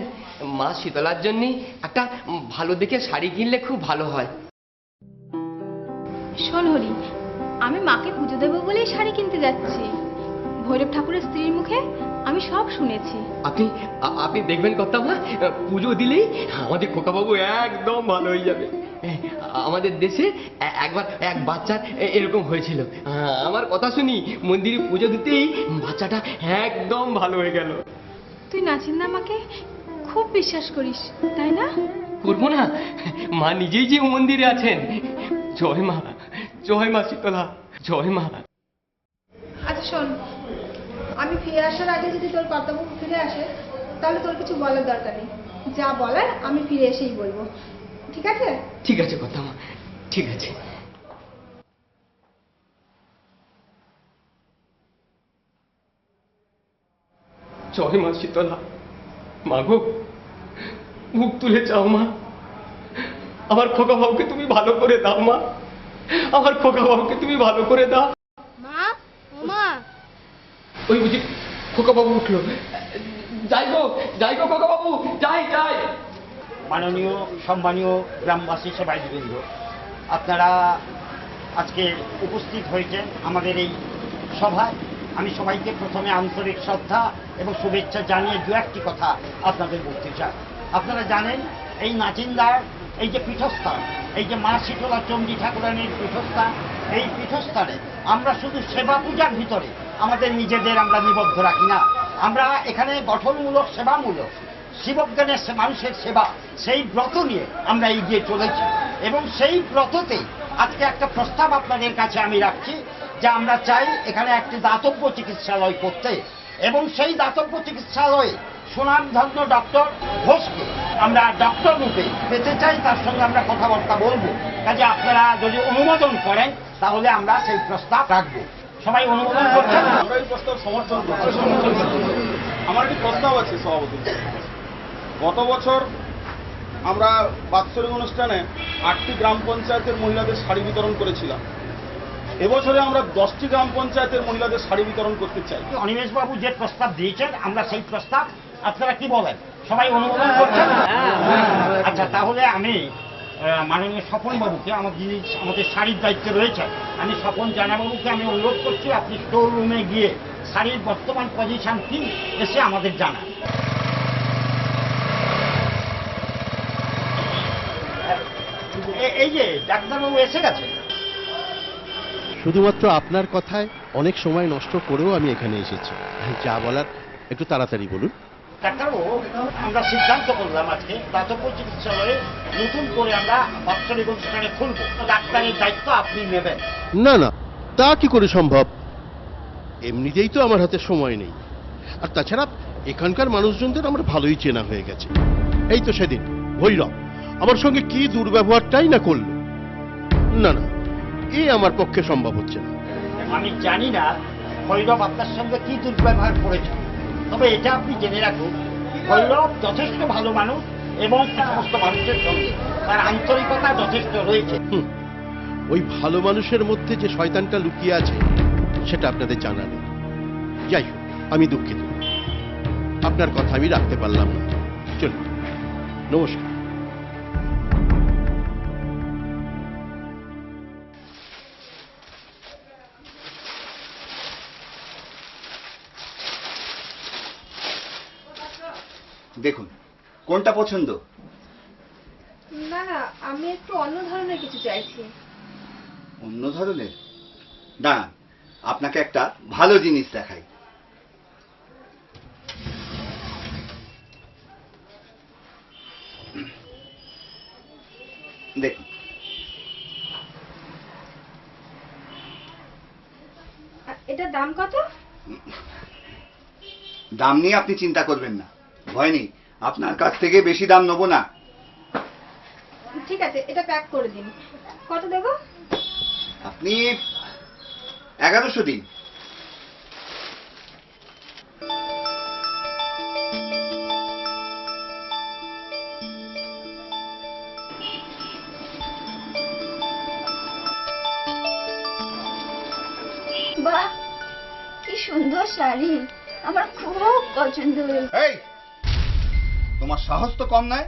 মা শীতলার জন্য একটা ভালো দেখে শাড়ি কিনলে খুব ভালো হয়। শোন হরি, আমি মাকে পুজো দেবো বলেই শাড়ি কিনতে যাচ্ছি। ভৈরব ঠাকুরের স্ত্রীর মুখে আমি সব শুনেছি। আপনি আপনি দেখবেন কথা মা, পুজো দিলেই আমাদের খোকাবাবু একদম ভালো হয়ে যাবে। আমাদের দেশে একবার এক বাচ্চার এরকম হয়েছিল। আমার কথা শুনি মন্দিরে পুজো দিতেই বাচ্চাটা একদম ভালো হয়ে গেল। তুই নাচিন্দা মাকে খুব বিশ্বাস করিস, তাই না? করবো না? মা নিজেই যে মন্দিরে আছেন। জয় মা, জয় মা শীতলা, জয় মা। আচ্ছা শোন, আমি ফিরে আসার আগে যদি তোর কর্তব্য ফিরে আসে, তাহলে তোর কিছু বলার দরকার নেই। যা বলার আমি ফিরে এসেই বলবো, ঠিক আছে? ঠিক আছে কথা মা, ঠিক আছে। জয় মা শীতলা। মা গো, মুখ তুলে চাও মা। আমার খোকা বাবুকে তুমি ভালো করে দাও মা, আমার খোকা বাবুকে তুমি ভালো করে দাও। মা, ও মা। ওই বুঝি খোকা বাবু উঠলো। যাই গো খোকা বাবু, যাই যাই। মাননীয় সম্মানীয় গ্রামবাসী সেবায়তবৃন্দ, আপনারা আজকে উপস্থিত হয়েছেন আমাদের এই সভায়। আমি সবাইকে প্রথমে আন্তরিক শ্রদ্ধা এবং শুভেচ্ছা জানিয়ে দু একটি কথা আপনাদের বলতে চাই। আপনারা জানেন এই নাচিন্দার এই যে পীঠস্থান, এই যে মা শীতলা চণ্ডী ঠাকুরানীর পীঠস্থান, এই পীঠস্থানে আমরা শুধু সেবা পূজার ভিতরে আমাদের নিজেদের আমরা নিবদ্ধ রাখি না। আমরা এখানে গঠনমূলক, সেবামূলক, শিবজ্ঞানের মানুষের সেবা, সেই ব্রত নিয়ে আমরা এগিয়ে চলেছি। এবং সেই ব্রততেই আজকে একটা প্রস্তাব আপনাদের কাছে আমি রাখছি যে আমরা চাই এখানে একটি দাতব্য চিকিৎসালয় করতে, এবং সেই দাতব্য চিকিৎসালয়ে সুনামধন্য ডক্টর ঘোষকে আমরা ডক্টর রূপে পেতে চাই। তার সঙ্গে আমরা কথাবার্তা বলবো। কাজে আপনারা যদি অনুমোদন করেন তাহলে আমরা সেই প্রস্তাব রাখবো। সবাই অনুমোদন করছেন? আমরা এই প্রস্তাব সমর্থন করছি। আমার একটি প্রস্তাব আছে সভাপতি। গত বছর আমরা বাৎসরিক অনুষ্ঠানে 8টি গ্রাম পঞ্চায়েতের মহিলাদের শাড়ি বিতরণ করেছিলাম। এবছরে আমরা 10টি গ্রাম পঞ্চায়েতের মহিলাদের শাড়ি বিতরণ করতে চাই। অনিমেষবাবু যে প্রস্তাব দিয়েছেন, আমরা সেই প্রস্তাব, আপনারা কি বলেন? সবাই অনুমোদন করছেন? আচ্ছা, তাহলে আমি মাননীয় স্বপনবাবুকে, আমাদের শাড়ির দায়িত্বে রয়েছেন, আমি স্বপন জানাবাবুকে আমি অনুরোধ করছি আপনি স্টোর রুমে গিয়ে শাড়ির বর্তমান পজিশন কি এসে আমাদের জানান। এই যে ডাক্তারবাবু এসে গেছে। শুধুমাত্র আপনার কথায় অনেক সময় নষ্ট করেও আমি এখানে এসেছি। যা বলার একটু তাড়াতাড়ি বলুন। ডাক্তারবাবু, আমরা সিদ্ধান্ত করলাম আজকে দাতব্য চিকিৎসালয়ে নতুন করে আমরা বাৎসরিক অনুষ্ঠানে খুলব। ডাক্তারের দায়িত্ব আপনি নেবেন। না না, তা কি করে সম্ভব? এমনিতেই তো আমার হাতে সময় নেই, আর তাছাড়া এখানকার মানুষজনদের আমার ভালোই চেনা হয়ে গেছে। এই তো সেদিন ভৈরব আমার সঙ্গে কি দুর্ব্যবহারটাই না করলো। না না, এ আমার পক্ষে সম্ভব হচ্ছে না। আমি জানি না ভৈরব আপনার সঙ্গে কি দুর্ব্যবহার করেছে, তবে এটা আপনি জেনে রাখুন, ভৈরব যথেষ্ট ভালো মানুষ এবং সমস্ত মানুষের সঙ্গে তার আন্তরিকতা যথেষ্ট রয়েছে। ওই ভালো মানুষের মধ্যে যে শয়তানটা লুকিয়ে আছে সেটা আপনাদের জানা নেই। যাই হোক, আমি দুঃখিত, আপনার কথা আমি রাখতে পারলাম না। চলুন, নমস্কার। দেখুন কোনটা পছন্দ? না না, আমি একটু অন্য ধরনের কিছু চাইছি। অন্য ধরনের? না, আপনাকে একটা ভালো জিনিস দেখাই। দেখুন, এটা দাম কত? দাম নিয়ে আপনি চিন্তা করবেন না, ভয় নেই, আপনার কাছ থেকে বেশি দাম নেব না। ঠিক আছে, এটা প্যাক করে দিন। কত দেবো? আপনি 1100 দিন। বাহ, কি সুন্দর শাড়ি, আমার খুব পছন্দ হয়েছে। এই, তোমার সাহস তো কম নয়,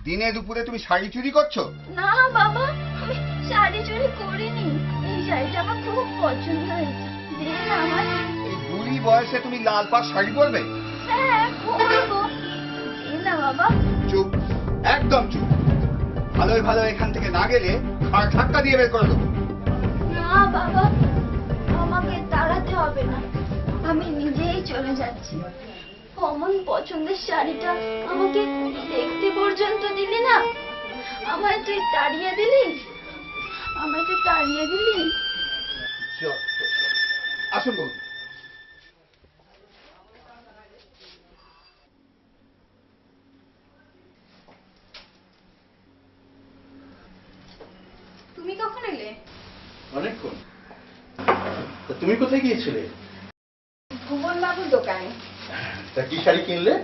দিনে দুপুরে তুমি শাড়ি চুরি করছো? না বাবা, আমি শাড়ি চুরি করিনি, এই শাড়িটা আমার খুব পছন্দ হয়েছে। দে না আমার। এই বুড়ি বয়সে তুমি লাল পাড় শাড়ি পরবে? হ্যাঁ পরবো, দে না বাবা। চুপ, একদম চুপ। ভালোই ভালো এখান থেকে না গেলে আর ধাক্কা দিয়ে বের করে দেবো। না বাবা, আমাকে তাড়াতে হবে না, আমি নিজেই চলে যাচ্ছি। অমন পছন্দের শাড়িটা আমাকে দেখতে পর্যন্ত দিলি না, আমায় তুই তাড়িয়ে দিলি, আমায় তুই তাড়িয়ে দিলি। আসুন বলুন। তুমি কখন এলে? অনেকক্ষণ। তা তুমি কোথায় গিয়েছিলে? ভুবন বাবুর দোকানে। তা কি শাড়ি কিনলে?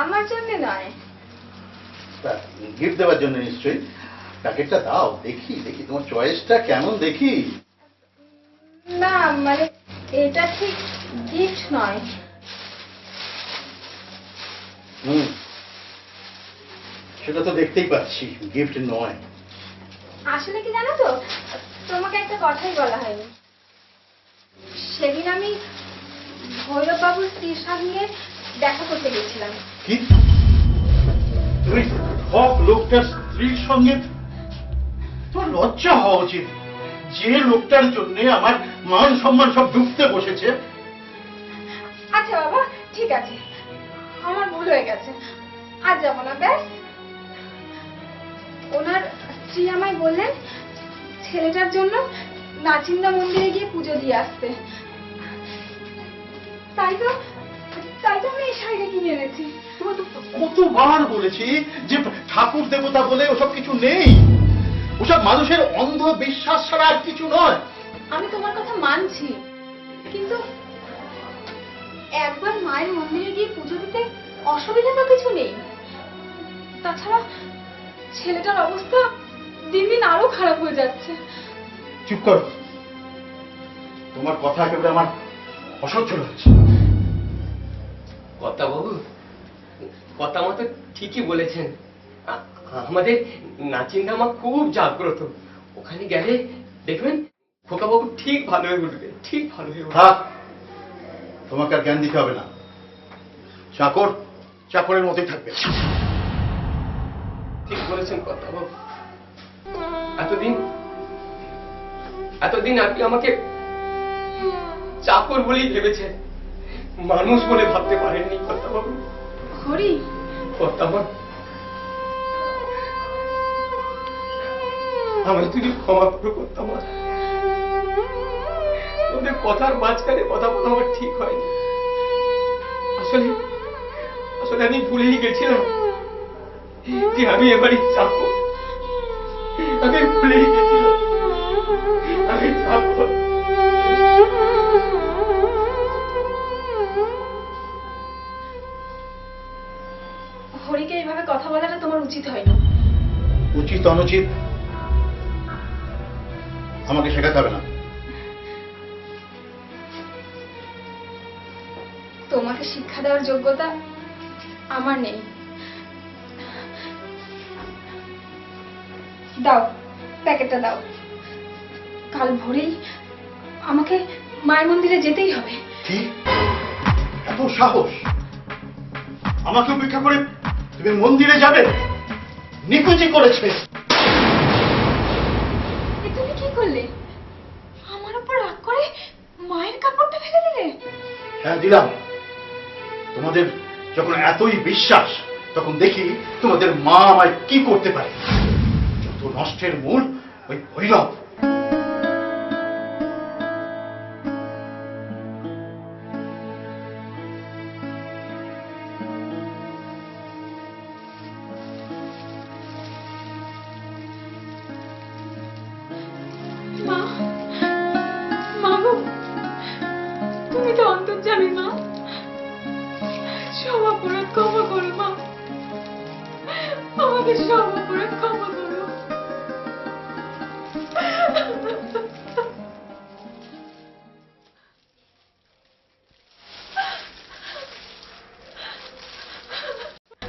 আমার জন্য নয়। তা গিফট দেওয়ার জন্য নিশ্চয়ই। প্যাকেটটা দাও, দেখি দেখি তোমার চয়েসটা কেমন দেখি। না মানে এটা ঠিক গিফট নয়। সেটা তো দেখতেই পাচ্ছি গিফট নয়। আসলে কি জানো তো, তোমাকে একটা কথাই বলা হয়নি। সেদিন আমি ভৈরব বাবুর স্ত্রীর সঙ্গে দেখা করতে গেছিলাম। কি তুমি হক লোকটার স্ত্রীর সঙ্গে? তোর লজ্জা হওয়া উচিত, যে লোকটার জন্য আমার মান সম্মান সব ডুবতে বসেছে। আচ্ছা বাবা, ঠিক আছে, আমার ভুল হয়ে গেছে, আর যাবো না। ব্যাস, ওনার স্ত্রী আমায় বললেন ছেলেটার জন্য নাচিন্দা মন্দিরে গিয়ে পুজো দিয়ে আসতে। তাই তো আমি এই শাড়িটা কিনে এনেছি। কতবার বলেছি যে ঠাকুর দেবতা বলে ওসব কিছু নেই, ওসব মানুষের অন্ধ বিশ্বাস ছাড়া আর কিছু নয়। আমি তোমার কথা মানছি, কিন্তু একবার মায়ের মন্দিরে গিয়ে পুজো দিতে অসুবিধা তো কিছু নেই। তাছাড়া ছেলেটার অবস্থা দিন দিন আরো খারাপ হয়ে যাচ্ছে। চুপ করো, তোমার কথা একেবারে আমার অসহ্য লাগছে। কথা বাবু, কথা মতো ঠিকই বলেছেন। আমাদের নাচিন্দা মা খুব জাগ্রত, ওখানে গেলে দেখবেন খোকা বাবু ঠিক ভালো হয়ে উঠবে, ঠিক ভালো হয়ে উঠবে। তোমাকে আর জ্ঞান দিতে হবে না, চাকর চাকরের মতোই থাকবে। ঠিক বলেছেন কথা বাবু। এতদিন আপনি আমাকে চাকর বলেই ভেবেছেন, মানুষ বলে ভাবতে পারেননি কর্তাবাবু। হরি, কর্তামা, আমায় তুমি ক্ষমা করো কর্তামা। ওদের কথার মাঝখানে কথা বলা আমার ঠিক হয়নি। আসলে আমি ভুলেই গেছিলাম যে আমি এবারই চাকর। আমি ভুলেই গেছিলাম আমি চাকর। হরিকে এইভাবে কথা বলাটা তোমার উচিত হয়নি। উচিত অনুচিত আমাকে শেখাতে হবে না। তোমাকে শিক্ষা দেওয়ার যোগ্যতা আমার নেই। দাও, প্যাকেটটা দাও। কাল ভোরেই আমাকে মায়ের মন্দিরে যেতেই হবে। কি এত সাহস? আমাকে উপেক্ষা করে তুমি মন্দিরে যাবে? নিকুচি করেছে। তুমি কি করলে? আমার উপর রাগ করে মায়ের কাপড়টা ফেলে দিলে? হ্যাঁ দিলাম। তোমাদের যখন এতই বিশ্বাস, তখন দেখি তোমাদের মা আমায় কি করতে পারে। যত নষ্টের মূল ওই ভৈরব। তুমি তো অন্তর্যামী মা, সব অপরাধ ক্ষমা করো মা, আমাকে সব অপরাধ ক্ষমা করো।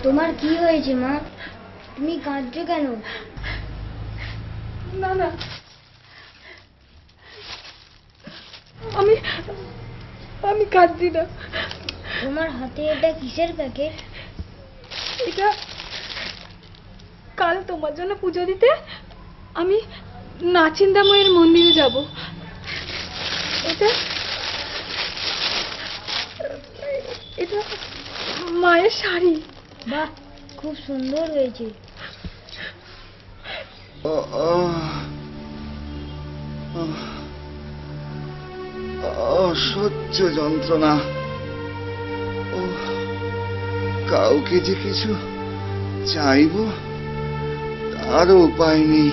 তোমার কি হয়েছে মা? তুমি কাঁদছো কেন? না না, আমি কাঁদছি না। তোমার হাতে এটা কিসের প্যাকেট? এটা কাল তোমার জন্য পুজো দিতে আমি নাচিন্দাময়ের মন্দিরে যাব। এটা মায়ের শাড়ি। বাহ, খুব সুন্দর হয়েছে। অসহ্য যন্ত্রণা। কাউকে যে কিছু চাইবো তারও উপায় নেই।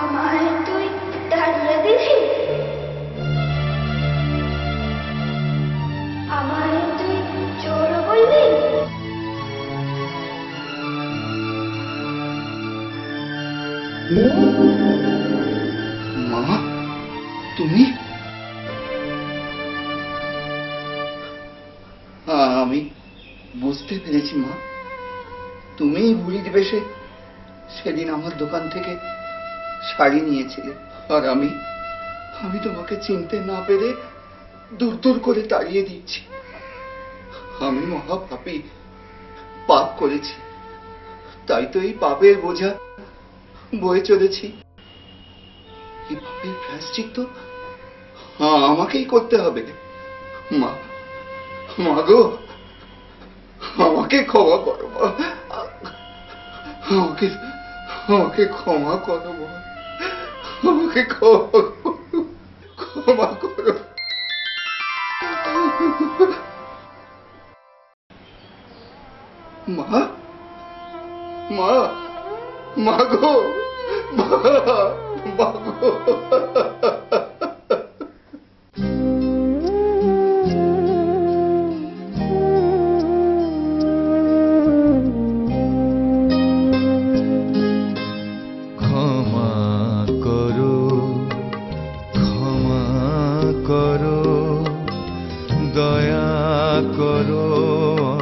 আমায় তুই তাড়িয়ে দিলি? আমায় তুই চোর বললি? মা, তুমি? আমি বুঝতে পেরেছি মা, তুমিই বুড়ির বেশে সেদিন আমার দোকান থেকে শাড়ি নিয়েছিলে। আর আমি তোমাকে চিনতে না পেরে দূর দূর করে তাড়িয়ে দিচ্ছি। আমি মহাপাপী, পাপ করেছি, তাই তো এই পাপের বোঝা বয়ে চলেছি। এই পাপের প্রায়শ্চিত্ত আমাকেই করতে হবে। মা, মা গো, আমাকে ক্ষমা করো মা, আমাকে ক্ষমা করো মা, আমাকে ক্ষমা করো। মা, মা, মা গো, ক্ষমা করো, ক্ষমা করো, দয়া করো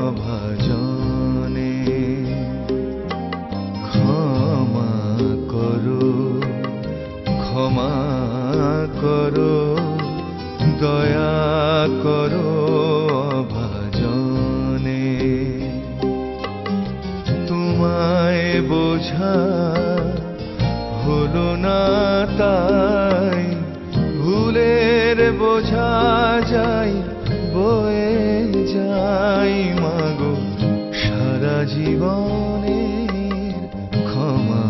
অভাজনে। ক্ষমা করো, ক্ষমা করো, দয়া করো অভাজনে। তোমায় বোঝা হলো না তাই, ভুলের বোঝা যাই বয়ে যাই মাগো সারা জীবনের। ক্ষমা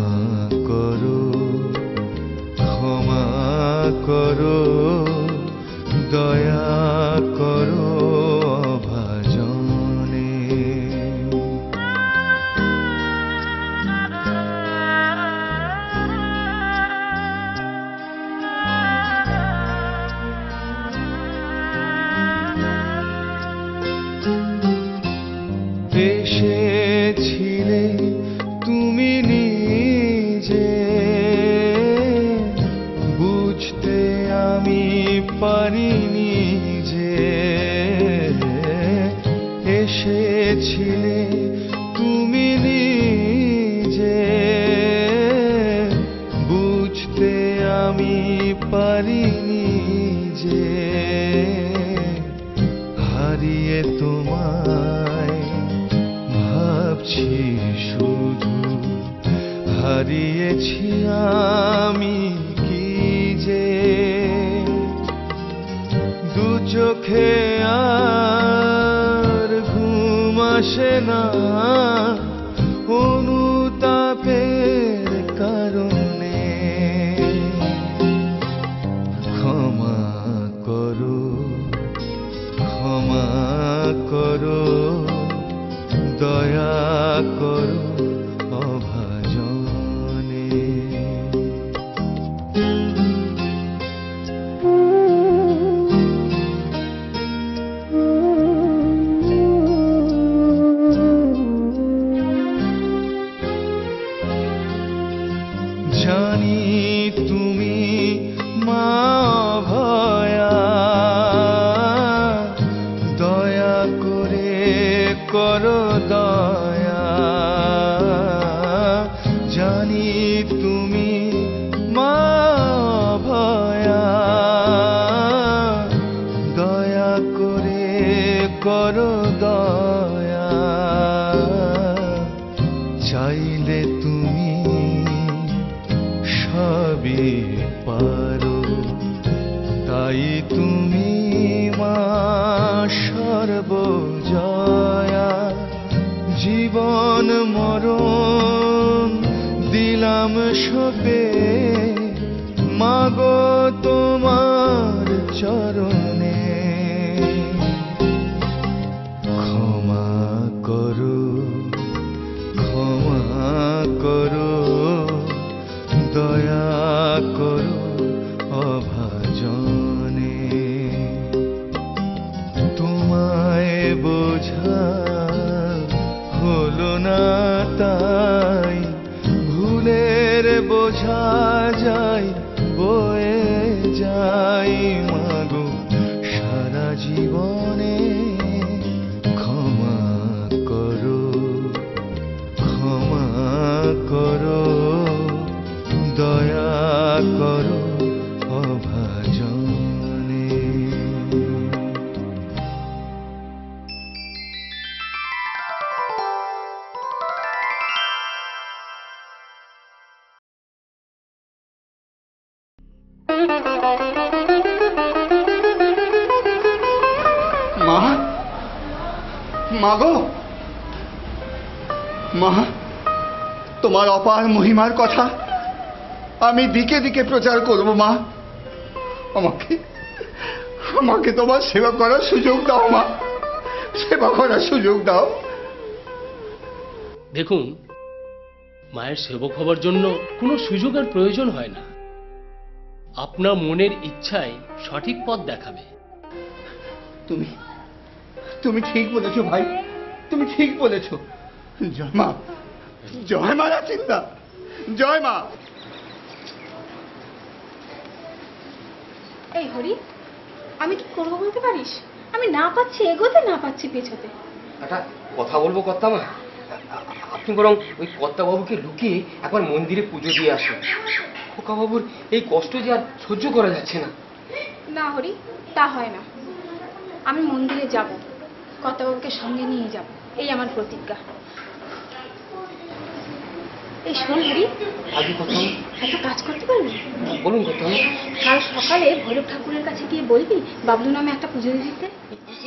করো, ক্ষমা করো, দয়া করো অভাজনে। এসেছিলে তুমি নিজে, বুঝতে আমি পারিনি যে। এসেছিলে তুমি নিজে, বুঝতে আমি পারিনি যে। হারিয়ে তোমায় ভাবছি শুধু, হারিয়েছি আমি কি যে। দু চোখে আর ঘুম আসে না অনুতাপের কারণে। ক্ষমা করো, ক্ষমা করো, দয়া করো অভাজনে। জানি তুমি মা ভয়া, দয়া করে করো দয়া। জানি তুমি মা ভয়া, দয়া করে করো দয়া। চাইলে তুমি সবই পারো, তাই তুমি মা সর্বজয়া। জীবন মরণ দিলাম সপে মাগো তোমার চরণে। ক্ষমা করো, ক্ষমা করো, দয়া করো অভাজনে। তোমায় বোঝা হলো না তাই, ভুলের বোঝা যাই বয়ে যাই মাগো সারা জীবনে। ক্ষমা করো, ক্ষমা করো, দয়া করো অভাজনে। মা, মাগো মা, তোমার অপার মহিমার কথা আমি দিকে দিকে প্রচার করব মা। আমাকে আমাকে তোমার সেবা করার সুযোগ দাও মা, সেবা করার সুযোগ দাও। দেখুন, মায়ের সেবক হবার জন্য কোনো সুযোগের প্রয়োজন হয় না। আপনার মনের ইচ্ছাই সঠিক পথ দেখাবে। তুমি তুমি ঠিক বলেছো ভাই, তুমি ঠিক বলেছো। জয় মা, জয় মা চিন্তা, জয় মা। এই হরি, আমি কি করবো বলতে পারিস? আমি না পাচ্ছি এগোতে, না পাচ্ছি পেছোতে। একটা কথা বলবো কর্তামা, আপনি বরং ওই কর্তাবাবুকে লুকিয়ে একবার মন্দিরে পুজো দিয়ে আসুন। খোকাবাবুর এই কষ্ট যে আর সহ্য করা যাচ্ছে না। না হরি, তা হয় না। আমি মন্দিরে যাব, কর্তাবাবুকে সঙ্গে নিয়ে যাব, এই আমার প্রতিজ্ঞা। এই শোন হরি, আগে কথা একটা কাজ করতে পারবি? বলুন কর্তামা। কাল সকালে ভৈরব ঠাকুরের কাছে গিয়ে বলবি বাবলু নামে একটা পুজো দিতে।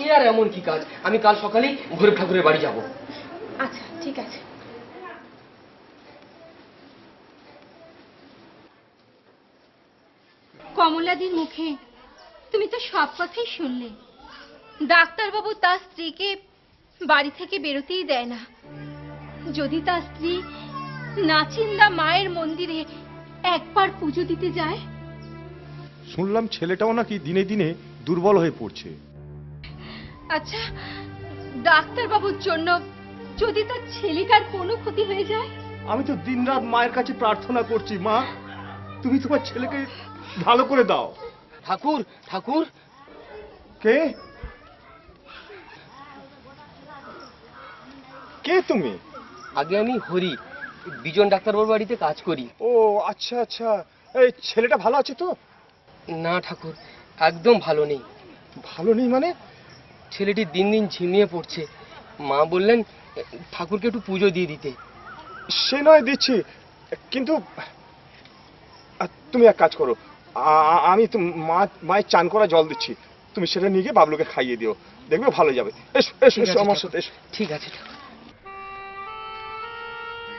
এ আর এমন কি কাজ, আমি কাল সকালেই ভৈরব ঠাকুরের বাড়ি যাব। আচ্ছা ঠিক আছে। কমলাদির মুখে তুমি তো সব কথাই শুনলে। ডাক্তারবাবু তার স্ত্রীকে বাড়ি থেকে বেরোতেই দেয় না। যদি তার স্ত্রী নাচিন্দা মায়ের মন্দিরে একবার পুজো দিতে যায়। শুনলাম ছেলেটাও নাকি দিনে দিনে দুর্বল হয়ে পড়ছে। আচ্ছা, ডাক্তারবাবুর জন্য যদি তার ছেলেটার কোনো ক্ষতি হয়ে যায়? আমি তো দিনরাত মায়ের কাছে প্রার্থনা করছি, মা তুমি তোমার ছেলেকে ভালো করে দাও। ঠাকুর, ঠাকুর কে? কে তুমি? আগে আমি হরি, বিজন ডাক্তারবাবুর বাড়িতে কাজ করি। ও আচ্ছা আচ্ছা, এই ছেলেটা ভালো আছে তো? না ঠাকুর, একদম ভালো নেই। ভালো নেই মানে? ছেলেটি দিন দিন ঝিমিয়ে পড়ছে। মা বললেন ঠাকুরকে একটু পুজো দিয়ে দিতে। সে নয় দিচ্ছি, কিন্তু তুমি এক কাজ করো, আমি তো মায়ের চান করা জল দিচ্ছি, তুমি সেটা নিয়ে গিয়ে বাবলুকে খাইয়ে দিও, দেখবে ভালো যাবে। এসো এসো এসো আমার সাথে এসো। ঠিক আছে।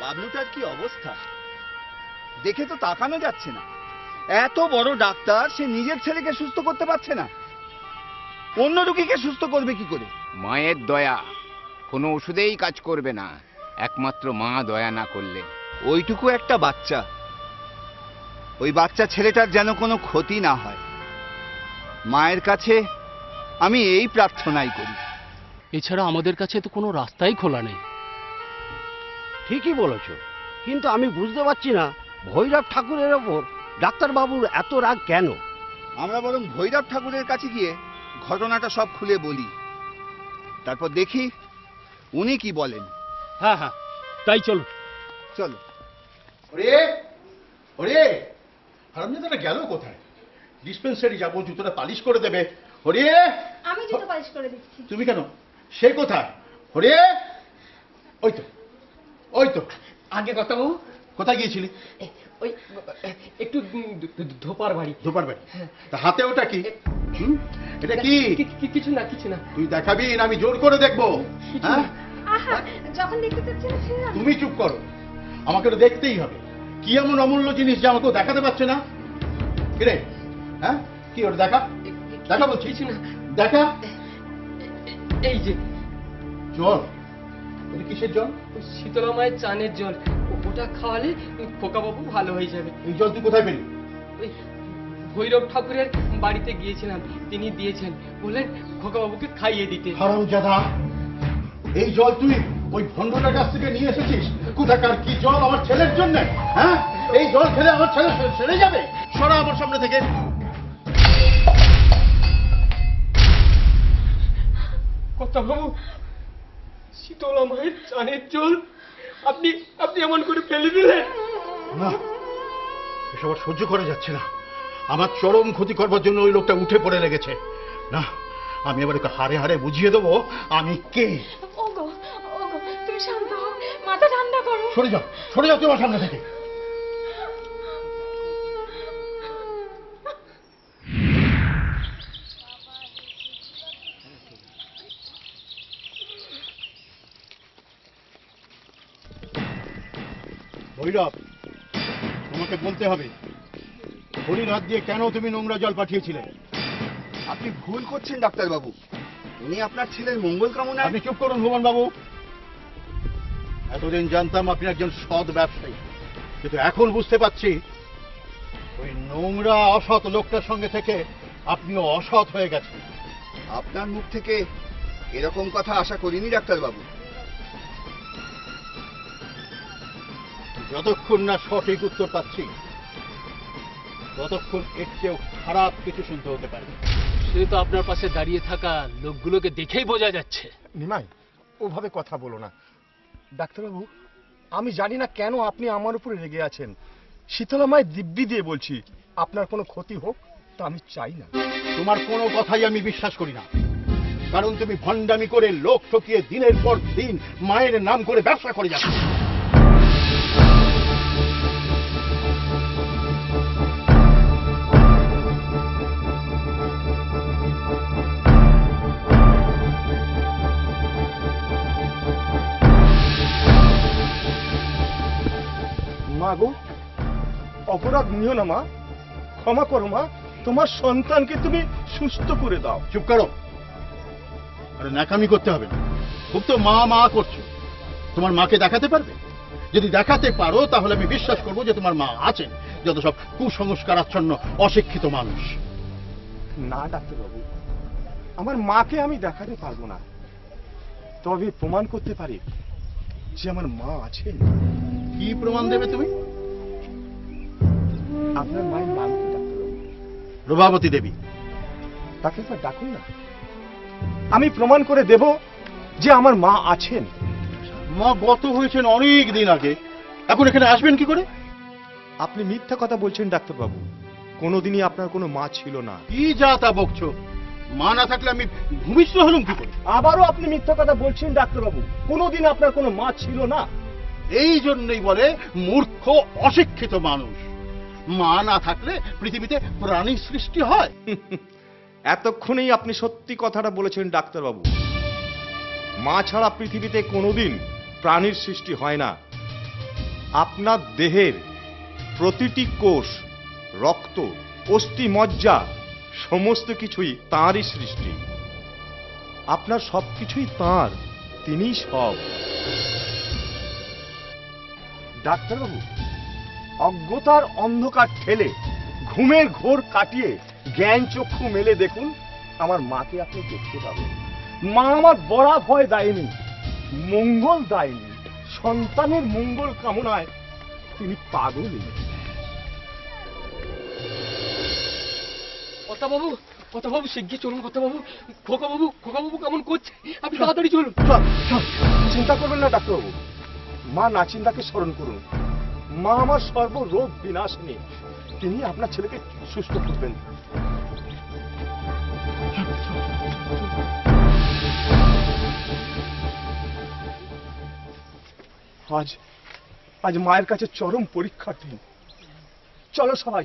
বাবলুটার কি অবস্থা দেখে তো তাকানো যাচ্ছে না। এত বড় ডাক্তার, সে নিজের ছেলেকে সুস্থ করতে পারছে না, অন্য রোগীকে সুস্থ করবে কি করে? মায়ের দয়া কোনো ওষুধেই কাজ করবে না, একমাত্র মা দয়া না করলে। ওইটুকু একটা বাচ্চা, ওই বাচ্চা ছেলেটার যেন কোনো ক্ষতি না হয়। মায়ের কাছে আমি এই প্রার্থনাই করি। এছাড়া আমাদের কাছে তো কোনো রাস্তাই খোলা নেই। ঠিকই বলেছ, কিন্তু আমি বুঝতে পারছি না ভৈরব ঠাকুরের ওপর ডাক্তারবাবুর এত রাগ কেন? আমরা বরং ভৈরব ঠাকুরের কাছে গিয়ে ঘটনাটা সব খুলে বলি, তারপর দেখি উনি কি বলেন। হ্যাঁ হ্যাঁ, তাই চলো চলো। ওরে ওরে, হারামজাদাটা গেল কোথায়? ডিসপেন্সারি যাবো, জুতোটা পালিশ করে দেবে। ওরে, আমি জুতো পালিশ করে দিচ্ছি। তুমি কেন? সে কোথায়? ওরে, ওই তো ওই তো। আগে কর্তাবাবু কোথায় গিয়েছিলি? ওই একটু ধোপার বাড়ি। ধোপার বাড়ি? তা হাতে ওটা কি? এটা কি? কিছু না, কিছু না। তুই দেখাবি না আমি জোর করে দেখবো? হ্যাঁ, আহা, যখন দেখতে চাচ্ছি না ছেড়ে দাও। তুমি চুপ করো, আমাকে তো দেখতেই হবে। কি এমন অমূল্য জিনিস যে আমাকে দেখাতে পারছে না? কিরে, হ্যাঁ কি ওটা দেখা? দেখা বলছি। কিছু না। দেখা। এই যে জল। এটা কিসের জল? শীতলা মায়ের চানের জল, ওটা খাওয়ালে খোকাবাবু ভালো হয়ে যাবে। এই জল তুই কোথায় পেলি? ওই ভৈরব ঠাকুরের বাড়িতে গিয়েছিলাম, তিনি দিয়েছেন, বললেন খোকাবাবুকে খাইয়ে দিতে। হারামজাদা, এই জল তুই ওই ভণ্ডটার কাছ থেকে নিয়ে এসেছিস? কোথাকার কি জল আমার ছেলের জন্য? হ্যাঁ, এই জল খেলে আমার ছেলে সেরে যাবে? সরা আমার সামনে থেকে। কর্তাবাবু, শীতলা মায়ের চানের জল আপনি আপনি এমন করে ফেলে দিলেন? না, এসব আর সহ্য করা যাচ্ছে না। আমার চরম ক্ষতি করবার জন্য ওই লোকটা উঠে পড়ে লেগেছে। না, আমি এবার ওকে হারে হারে বুঝিয়ে দেবো আমি কে। ওগো ওগো, তুমি শান্ত হও, মাথা ঠান্ডা করো। সরে যাও, সরে যাও তোমার সামনে থেকে। ভৈরব, তোমাকে বলতে হবে হরির হাত দিয়ে কেন তুমি নোংরা জল পাঠিয়েছিলে? আপনি ভুল করছেন ডাক্তারবাবু, উনি আপনার ছেলের মঙ্গল কামনায়। আপনি চুপ করুন ভুবন বাবু। এতদিন জানতাম আপনি একজন সৎ ব্যবসায়ী, কিন্তু এখন বুঝতে পারছি ওই নোংরা অসৎ লোকটার সঙ্গে থেকে আপনিও অসৎ হয়ে গেছেন। আপনার মুখ থেকে এরকম কথা আশা করিনি ডাক্তারবাবু। যতক্ষণ না সঠিক উত্তর পাচ্ছি ততক্ষণ এর চেয়েও খারাপ কিছু শুনতে হতে পারে। সে তো আপনার পাশে দাঁড়িয়ে থাকা লোকগুলোকে দেখেই বোঝা যাচ্ছে। নিমাই, ওভাবে কথা বলো না। ডাক্তারবাবু, আমি জানি না কেন আপনি আমার উপরে রেগে আছেন। শীতলা মায়ের দিব্যি দিয়ে বলছি, আপনার কোনো ক্ষতি হোক তা আমি চাই না। তোমার কোনো কথাই আমি বিশ্বাস করি না, কারণ তুমি ভণ্ডামি করে লোক ঠকিয়ে দিনের পর দিন মায়ের নাম করে ব্যবসা করে যাচ্ছ। মা গো, অপরাধ নিও না মা, ক্ষমা করো মা। তোমার সন্তানকে তুমি সুস্থ করে দাও। চুপ করো, আরে ন্যাকামি করতে হবে না। খুব তো মা মা করছো, তোমার মাকে দেখাতে পারবে? যদি দেখাতে পারো তাহলে আমি বিশ্বাস করবো যে তোমার মা আছেন। যত সব কুসংস্কারাচ্ছন্ন অশিক্ষিত মানুষ। না ডাক্তারবাবু, আমার মাকে আমি দেখাতে পারবো না, তবে প্রমাণ করতে পারি যে আমার মা আছে। কি প্রমাণ দেবে তুমি? আপনার মায়ের নাম কি ডাক্তারবাবু? প্রভাবতী দেবী। তাকে একবার ডাকুন না, আমি প্রমাণ করে দেব যে আমার মা আছেন। মা গত হয়েছেন অনেক দিন আগে, এখন এখানে আসবেন কি করে? আপনি মিথ্যা কথা বলছেন ডাক্তারবাবু, কোনোদিনই আপনার কোনো মা ছিল না। কি যা তা বকছো? মা না থাকলে আমি ভূমিষ্ঠ হলাম কি করে? আবারও আপনি মিথ্যা কথা বলছেন ডাক্তারবাবু, কোনোদিন আপনার কোনো মা ছিল না। এই জন্যই বলে মূর্খ অশিক্ষিত মানুষ। মা না থাকলে পৃথিবীতে প্রাণী সৃষ্টি হয়। এতক্ষণেই আপনি সত্যি কথাটা বলেছেন ডাক্তারবাবু। মা ছাড়া পৃথিবীতে কোনোদিন প্রাণীর সৃষ্টি হয় না। আপনার দেহের প্রতিটি কোষ, রক্ত, অস্থি, মজ্জা সমস্ত কিছুই তাঁরই সৃষ্টি। আপনার সবকিছুই তাঁর, তিনিই সব। ডাক্তারবাবু, অজ্ঞতার অন্ধকার ঠেলে ঘুমের ঘোর কাটিয়ে জ্ঞান চক্ষু মেলে দেখুন, আমার মাকে আপনি দেখতে পাবেন। মা আমার বড়া ভয় দেয়নি, মঙ্গল দেয়নি। সন্তানের মঙ্গল কামনায় তিনি পাগলই। কথাবাবু, কথাবাবু শিগগির চলুন। কথাবাবু, খোকাবাবু, খোকাবাবু কেমন করছে? আপনি তাড়াতাড়ি চলুন। চিন্তা করবেন না ডাক্তারবাবু, মা নাচিন্দাকে স্মরণ করুন। মা আমার সর্বরোগ বিনাশিনী, তিনি আপনার ছেলেকে সুস্থ করবেন। আজ মায়ের কাছে চরম পরীক্ষার দিন। চলো সবাই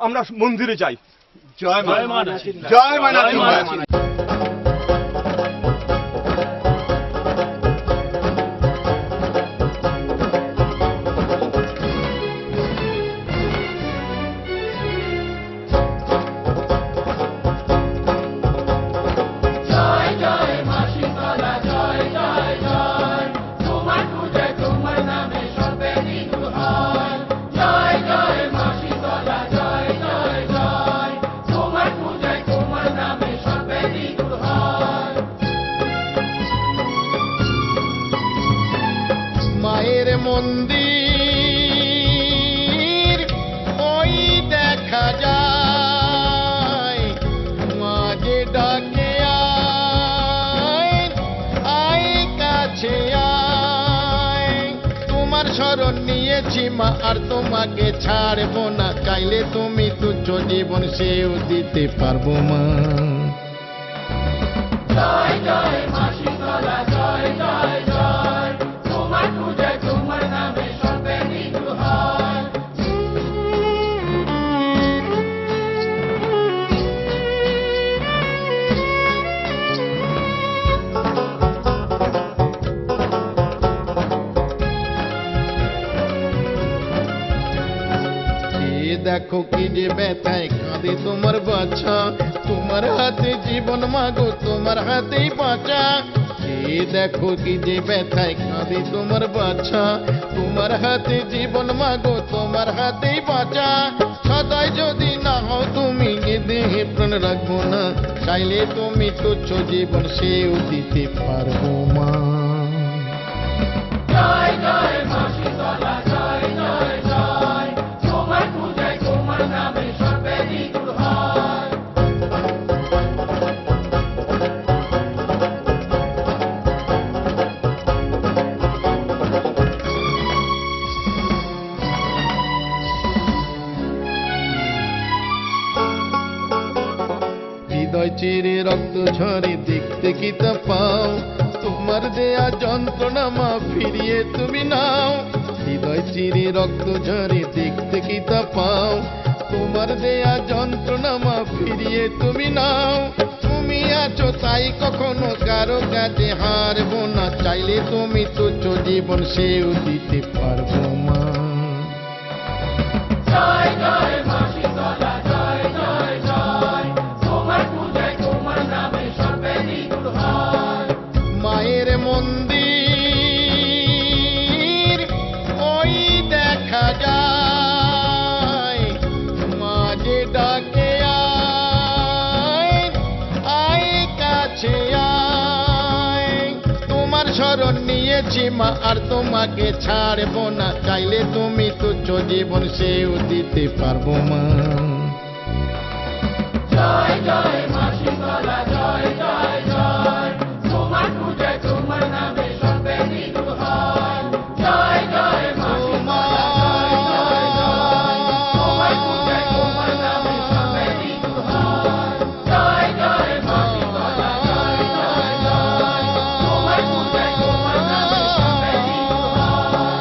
আমরা মন্দিরে যাই। জয় মা, জয় মা, জয় মা, জয় মা। মায়ের মন্দির ওই দেখা যায়, মাঝে ডাকে আয়, আয় কাছে আয়। তোমার শরণ নিয়েছি মা, আর তোমাকে ছাড়বো না, চাইলে তুমি তুচ্ছ জীবন সেও দিতে পারবো মা। জয় জয় মা শীতলা, জয় জয় জয়, তোমার পূজায় তোমার নামে সর্বে মৃত্যু হয়। দেখো কি যে ব্যথায় কাঁদে তোমার বাচ্চা, তোমার হাতে জীবন মাগো, তোমার হাতেই বাঁচা। এই দেখো কি যে ব্যথায় কাঁদে তোমার বাচ্চা, তোমার হাতে জীবন মাগো, তোমার হাতেই বাঁচা। সদাই যদি না হও তুমি এ দেহে প্রাণ রাখবো না, চাইলে তুমি তুচ্ছ জীবন সেও দিতে পারবো মা। জয় জয় মা শীতলা জয় জয় জয়, তোমার পূজায় তোমার নামে সর্বেরই দূর হয়। হৃদয় চিরে রক্ত ঝরে দেখতে কি তা পাও, তোমার দেয়া যন্ত্রণা মা ফিরিয়ে তুমি নাও। হৃদয় চিরে রক্ত ঝরে দেখতে কি তা পাও, তোমার দেয়া যন্ত্রণা মা ফিরিয়ে তুমি নাও। তুমি আছো তাই কখনো কারো কাছে হারবো না, চাইলে তুমি তুচ্ছ জীবন সেও দিতে পারবো মা। জয় জয় মা শীতলা জয় জয় জয়, তোমার পূজায় তোমার নামে সর্বেরই দূর হয়। মায়ের মন্দির ওই দেখা যায়, মাঝে ডাকে আয় আয় কাছে আয়। তোমার শরণ নিয়েছি মা আর তোমাকে ছাড়বো না, চাইলে তুমি তুচ্ছ জীবন সেও দিতে পারবো মা। জয় জয় মা শীতলা জয় জয় জয়, তোমার পূজায় তোমার নামে সর্বেরই দূর হয়। জয় জয় মা শীতলা জয় জয় জয়, তোমার পূজায় তোমার নামে সর্বেরই দূর হয়। জয় জয় মা শীতলা জয় জয় জয়, তোমার পূজায় তোমার নামে সর্বেরই দূর হয়।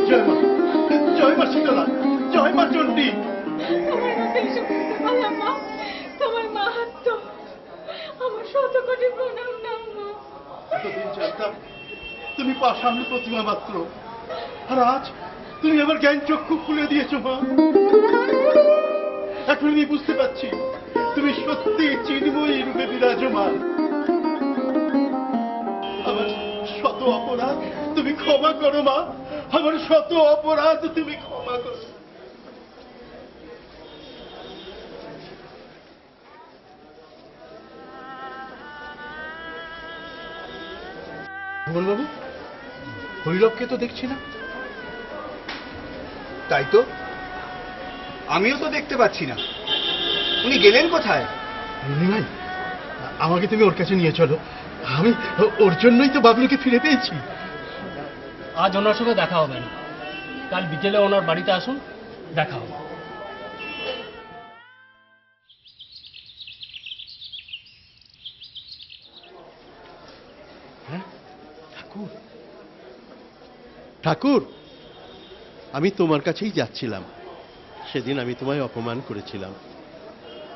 জয় মা, জয় মা শীতলা, জয় মা চণ্ডী। তোমার কাছে এসে বলতে পারলাম মা, তোমার মা হাত আমার শত কোটি প্রণাম নাও মা। এতদিন জানতাম তুমি পাষাণ প্রতিমা মাত্র, আর আজ তুমি আমার জ্ঞান চক্ষু খুলে দিয়েছো মা। এখন আমি বুঝতে পারছি তুমি সত্যি চিন্ময়ী রূপে বিরাজমান। আমার শত অপরাধ তুমি ক্ষমা করো মা, আমার শত অপরাধ তুমি ক্ষমা করো। বাবু, ভৈরবকে তো দেখছি না। তাই তো, আমিও তো দেখতে পাচ্ছি না। উনি গেলেন কোথায়? ভাই, আমাকে তুমি ওর কাছে নিয়ে চলো। আমি ওর জন্যই তো বাবলুকে ফিরে পেয়েছি। আজ ওনার সঙ্গে দেখা হবে না, কাল বিকেলে ওনার বাড়িতে আসুন, দেখা হবে। ঠাকুর, ঠাকুর, আমি তোমার কাছেই যাচ্ছিলাম। সেদিন আমি তোমায় অপমান করেছিলাম।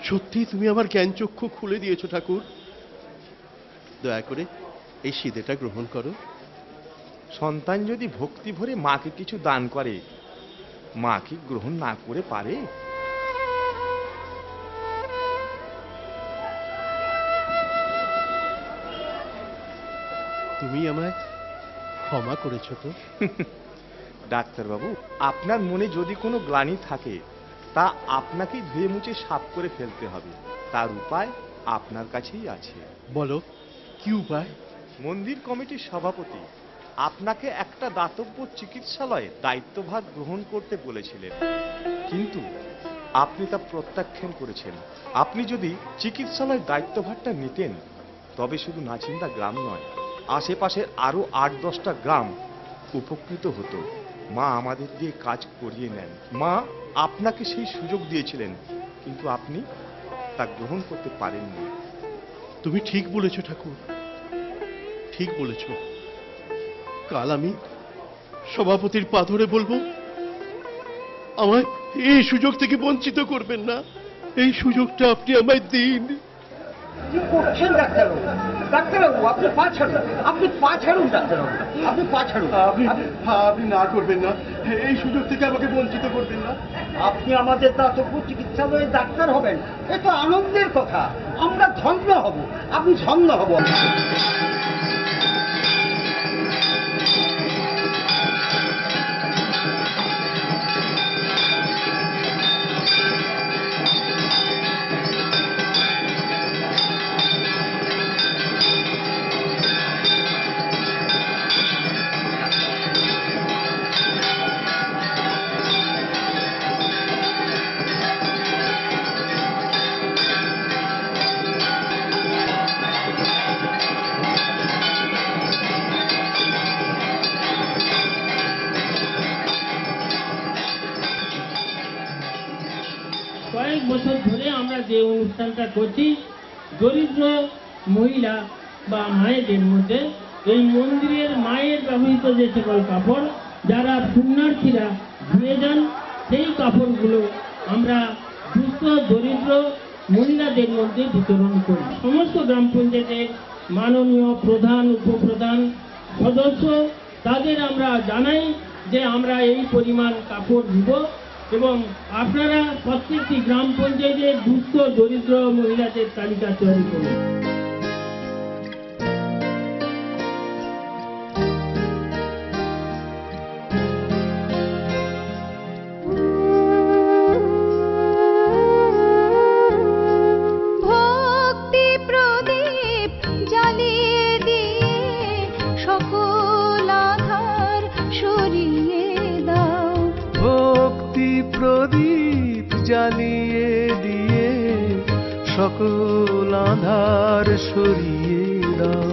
সত্যি তুমি আমার জ্ঞান চক্ষু খুলে দিয়েছো ঠাকুর। দয়া করে এই সিধেটা গ্রহণ করো। সন্তান যদি ভক্তি ভরে মাকে কিছু দান করে, মা কি গ্রহণ না করে পারে? তুমি আমায় ক্ষমা করেছো তো? ডাক্তারবাবু, আপনার মনে যদি কোনো গ্লানি থাকে তা আপনাকেই ধুয়ে মুছে সাফ করে ফেলতে হবে। তার উপায় আপনার কাছেই আছে। বলো, কি উপায়? মন্দির কমিটির সভাপতি আপনাকে একটা দাতব্য চিকিৎসালয়ে দায়িত্বভার গ্রহণ করতে বলেছিলেন, কিন্তু আপনি তা প্রত্যাখ্যান করেছেন। আপনি যদি চিকিৎসালয়ের দায়িত্বভারটা নিতেন, তবে শুধু নাচিন্দা গ্রাম নয়, আশেপাশের আরো ৮-১০টা গ্রাম উপকৃত হতো। মা আমাদের দিয়ে কাজ করিয়ে নেন। মা আপনাকে সেই সুযোগ দিয়েছিলেন, কিন্তু আপনি তা গ্রহণ করতে পারেননি। তুমি ঠিক বলেছ ঠাকুর, ঠিক বলেছ। কাল আমি সভাপতির পা ধরে বলবো, আমায় এই সুযোগ থেকে বঞ্চিত করবেন না। এই সুযোগটা আপনি আমায় দিন। কি করছেন ডাক্তারবাবু? ডাক্তারবাবু আপনি পা ছাড়ুন, আপনি পা ছাড়ুন ডাক্তারবাবু, আপনি পা ছাড়ুন। আপনি না করবেন না, এই সুযোগ থেকে আমাকে বঞ্চিত করবেন না। আপনি আমাদের দাতব্য চিকিৎসালয়ে ডাক্তার হবেন, এ তো আনন্দের কথা। আমরা ধন্য হব, আপনি ধন্য হব। কয়েক বছর ধরে আমরা যে অনুষ্ঠানটা করছি, দরিদ্র মহিলা বা মায়েদের মধ্যে এই মন্দিরের মায়ের ব্যবহৃত যে সকল কাপড় যারা পুণ্যার্থীরা ধুয়ে যান, সেই কাপড়গুলো আমরা দুস্থ দরিদ্র মহিলাদের মধ্যে বিতরণ করি। সমস্ত গ্রাম পঞ্চায়েতের মাননীয় প্রধান, উপপ্রধান, সদস্য তাদের আমরা জানাই যে আমরা এই পরিমাণ কাপড় দিব এবং আপনারা প্রত্যেকটি গ্রাম পঞ্চায়েতের দুস্থ দরিদ্র মহিলাদের তালিকা তৈরি করুন। ভক্তি প্রদীপ জ্বালিয়ে দিয়ে সকল আধার সরিয়ে দাও। ভক্তি প্রদীপ জ্বালিয়ে দিয়ে সকল আধার সরিয়ে দাও।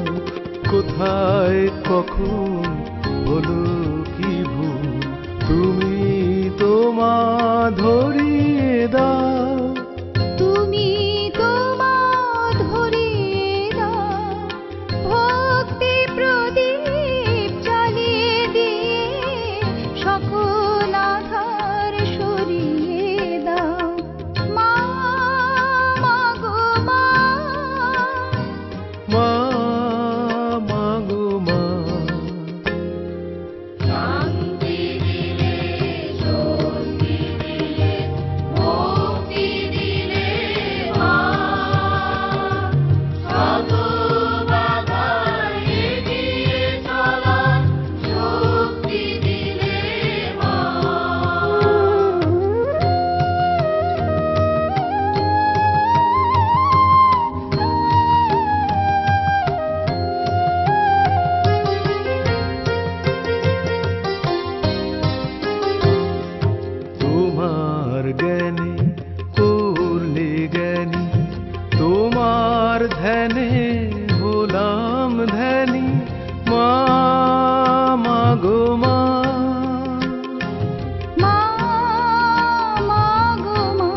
কোথায় কখন হলো কি ভুল, তুমি তোমা ধরিয়ে দাও। তুমি তোমা ধরিয়ে দাও। ভক্তি প্রদীপ জ্বালিয়ে দিয়ে সকল আধার সরিয়ে দাও। মা মাগো মা, মা মাগো মা, শান্তি দিলে, স্বস্তি দিলে, মুক্তি দিলে মা। শত বাধা এড়িয়ে চলার শক্তি দিলে মা। তোমার জ্ঞানে করলে জ্ঞানী, তোমার ধ্যানে হলাম ধ্যানী। মা মাগো মা, মা মাগো মা,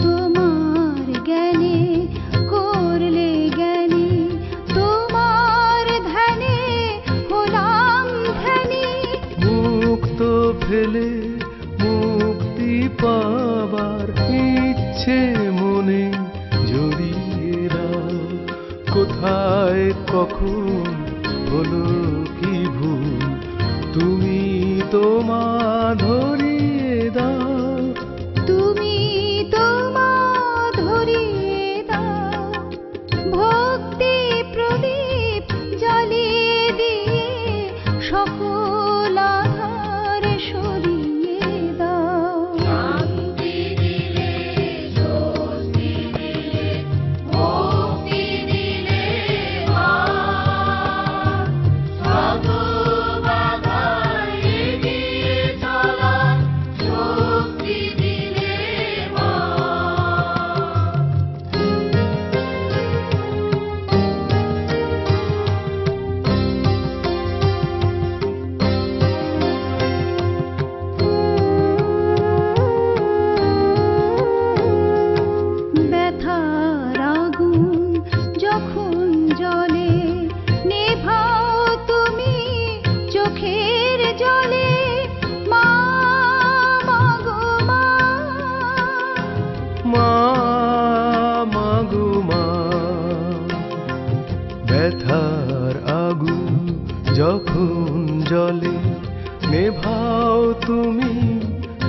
তোমার জ্ঞানে করলে জ্ঞানী, তোমার ধ্যানে হলাম ধ্যানী। মুক্ত ফেলে মুক্তি পাবার ইচ্ছে মনে জড়িয়ে দাও। কোথায় কখন হলো কি ভুল, তুমি তোমা ধরিয়ে দাও। তুমি তোমা ধরিয়ে দাও। ভক্তি প্রদীপ জ্বালিয়ে দিয়ে সকল আধার সরিয়ে দাও। শান্তি দিলে, স্বস্তি দিলে, মুক্তি দিলে মা।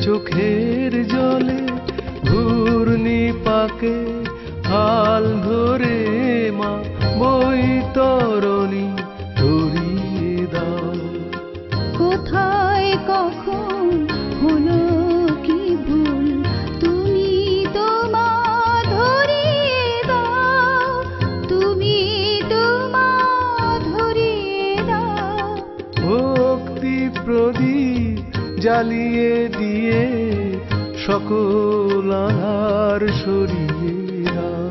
চোখের জলে ঘূর্ণি পাকে হাল ধরে মা বৈতরণী ধরিয়ে দাও। কোথায় কখন হলো কি ভুল তুমি তো মা ধরিয়ে দাও, তুমি তো মা ধরিয়ে দাও। ভক্তি প্রদীপ জ্বালিয়ে দিয়ে সকল আধার সরিয়ে দাও।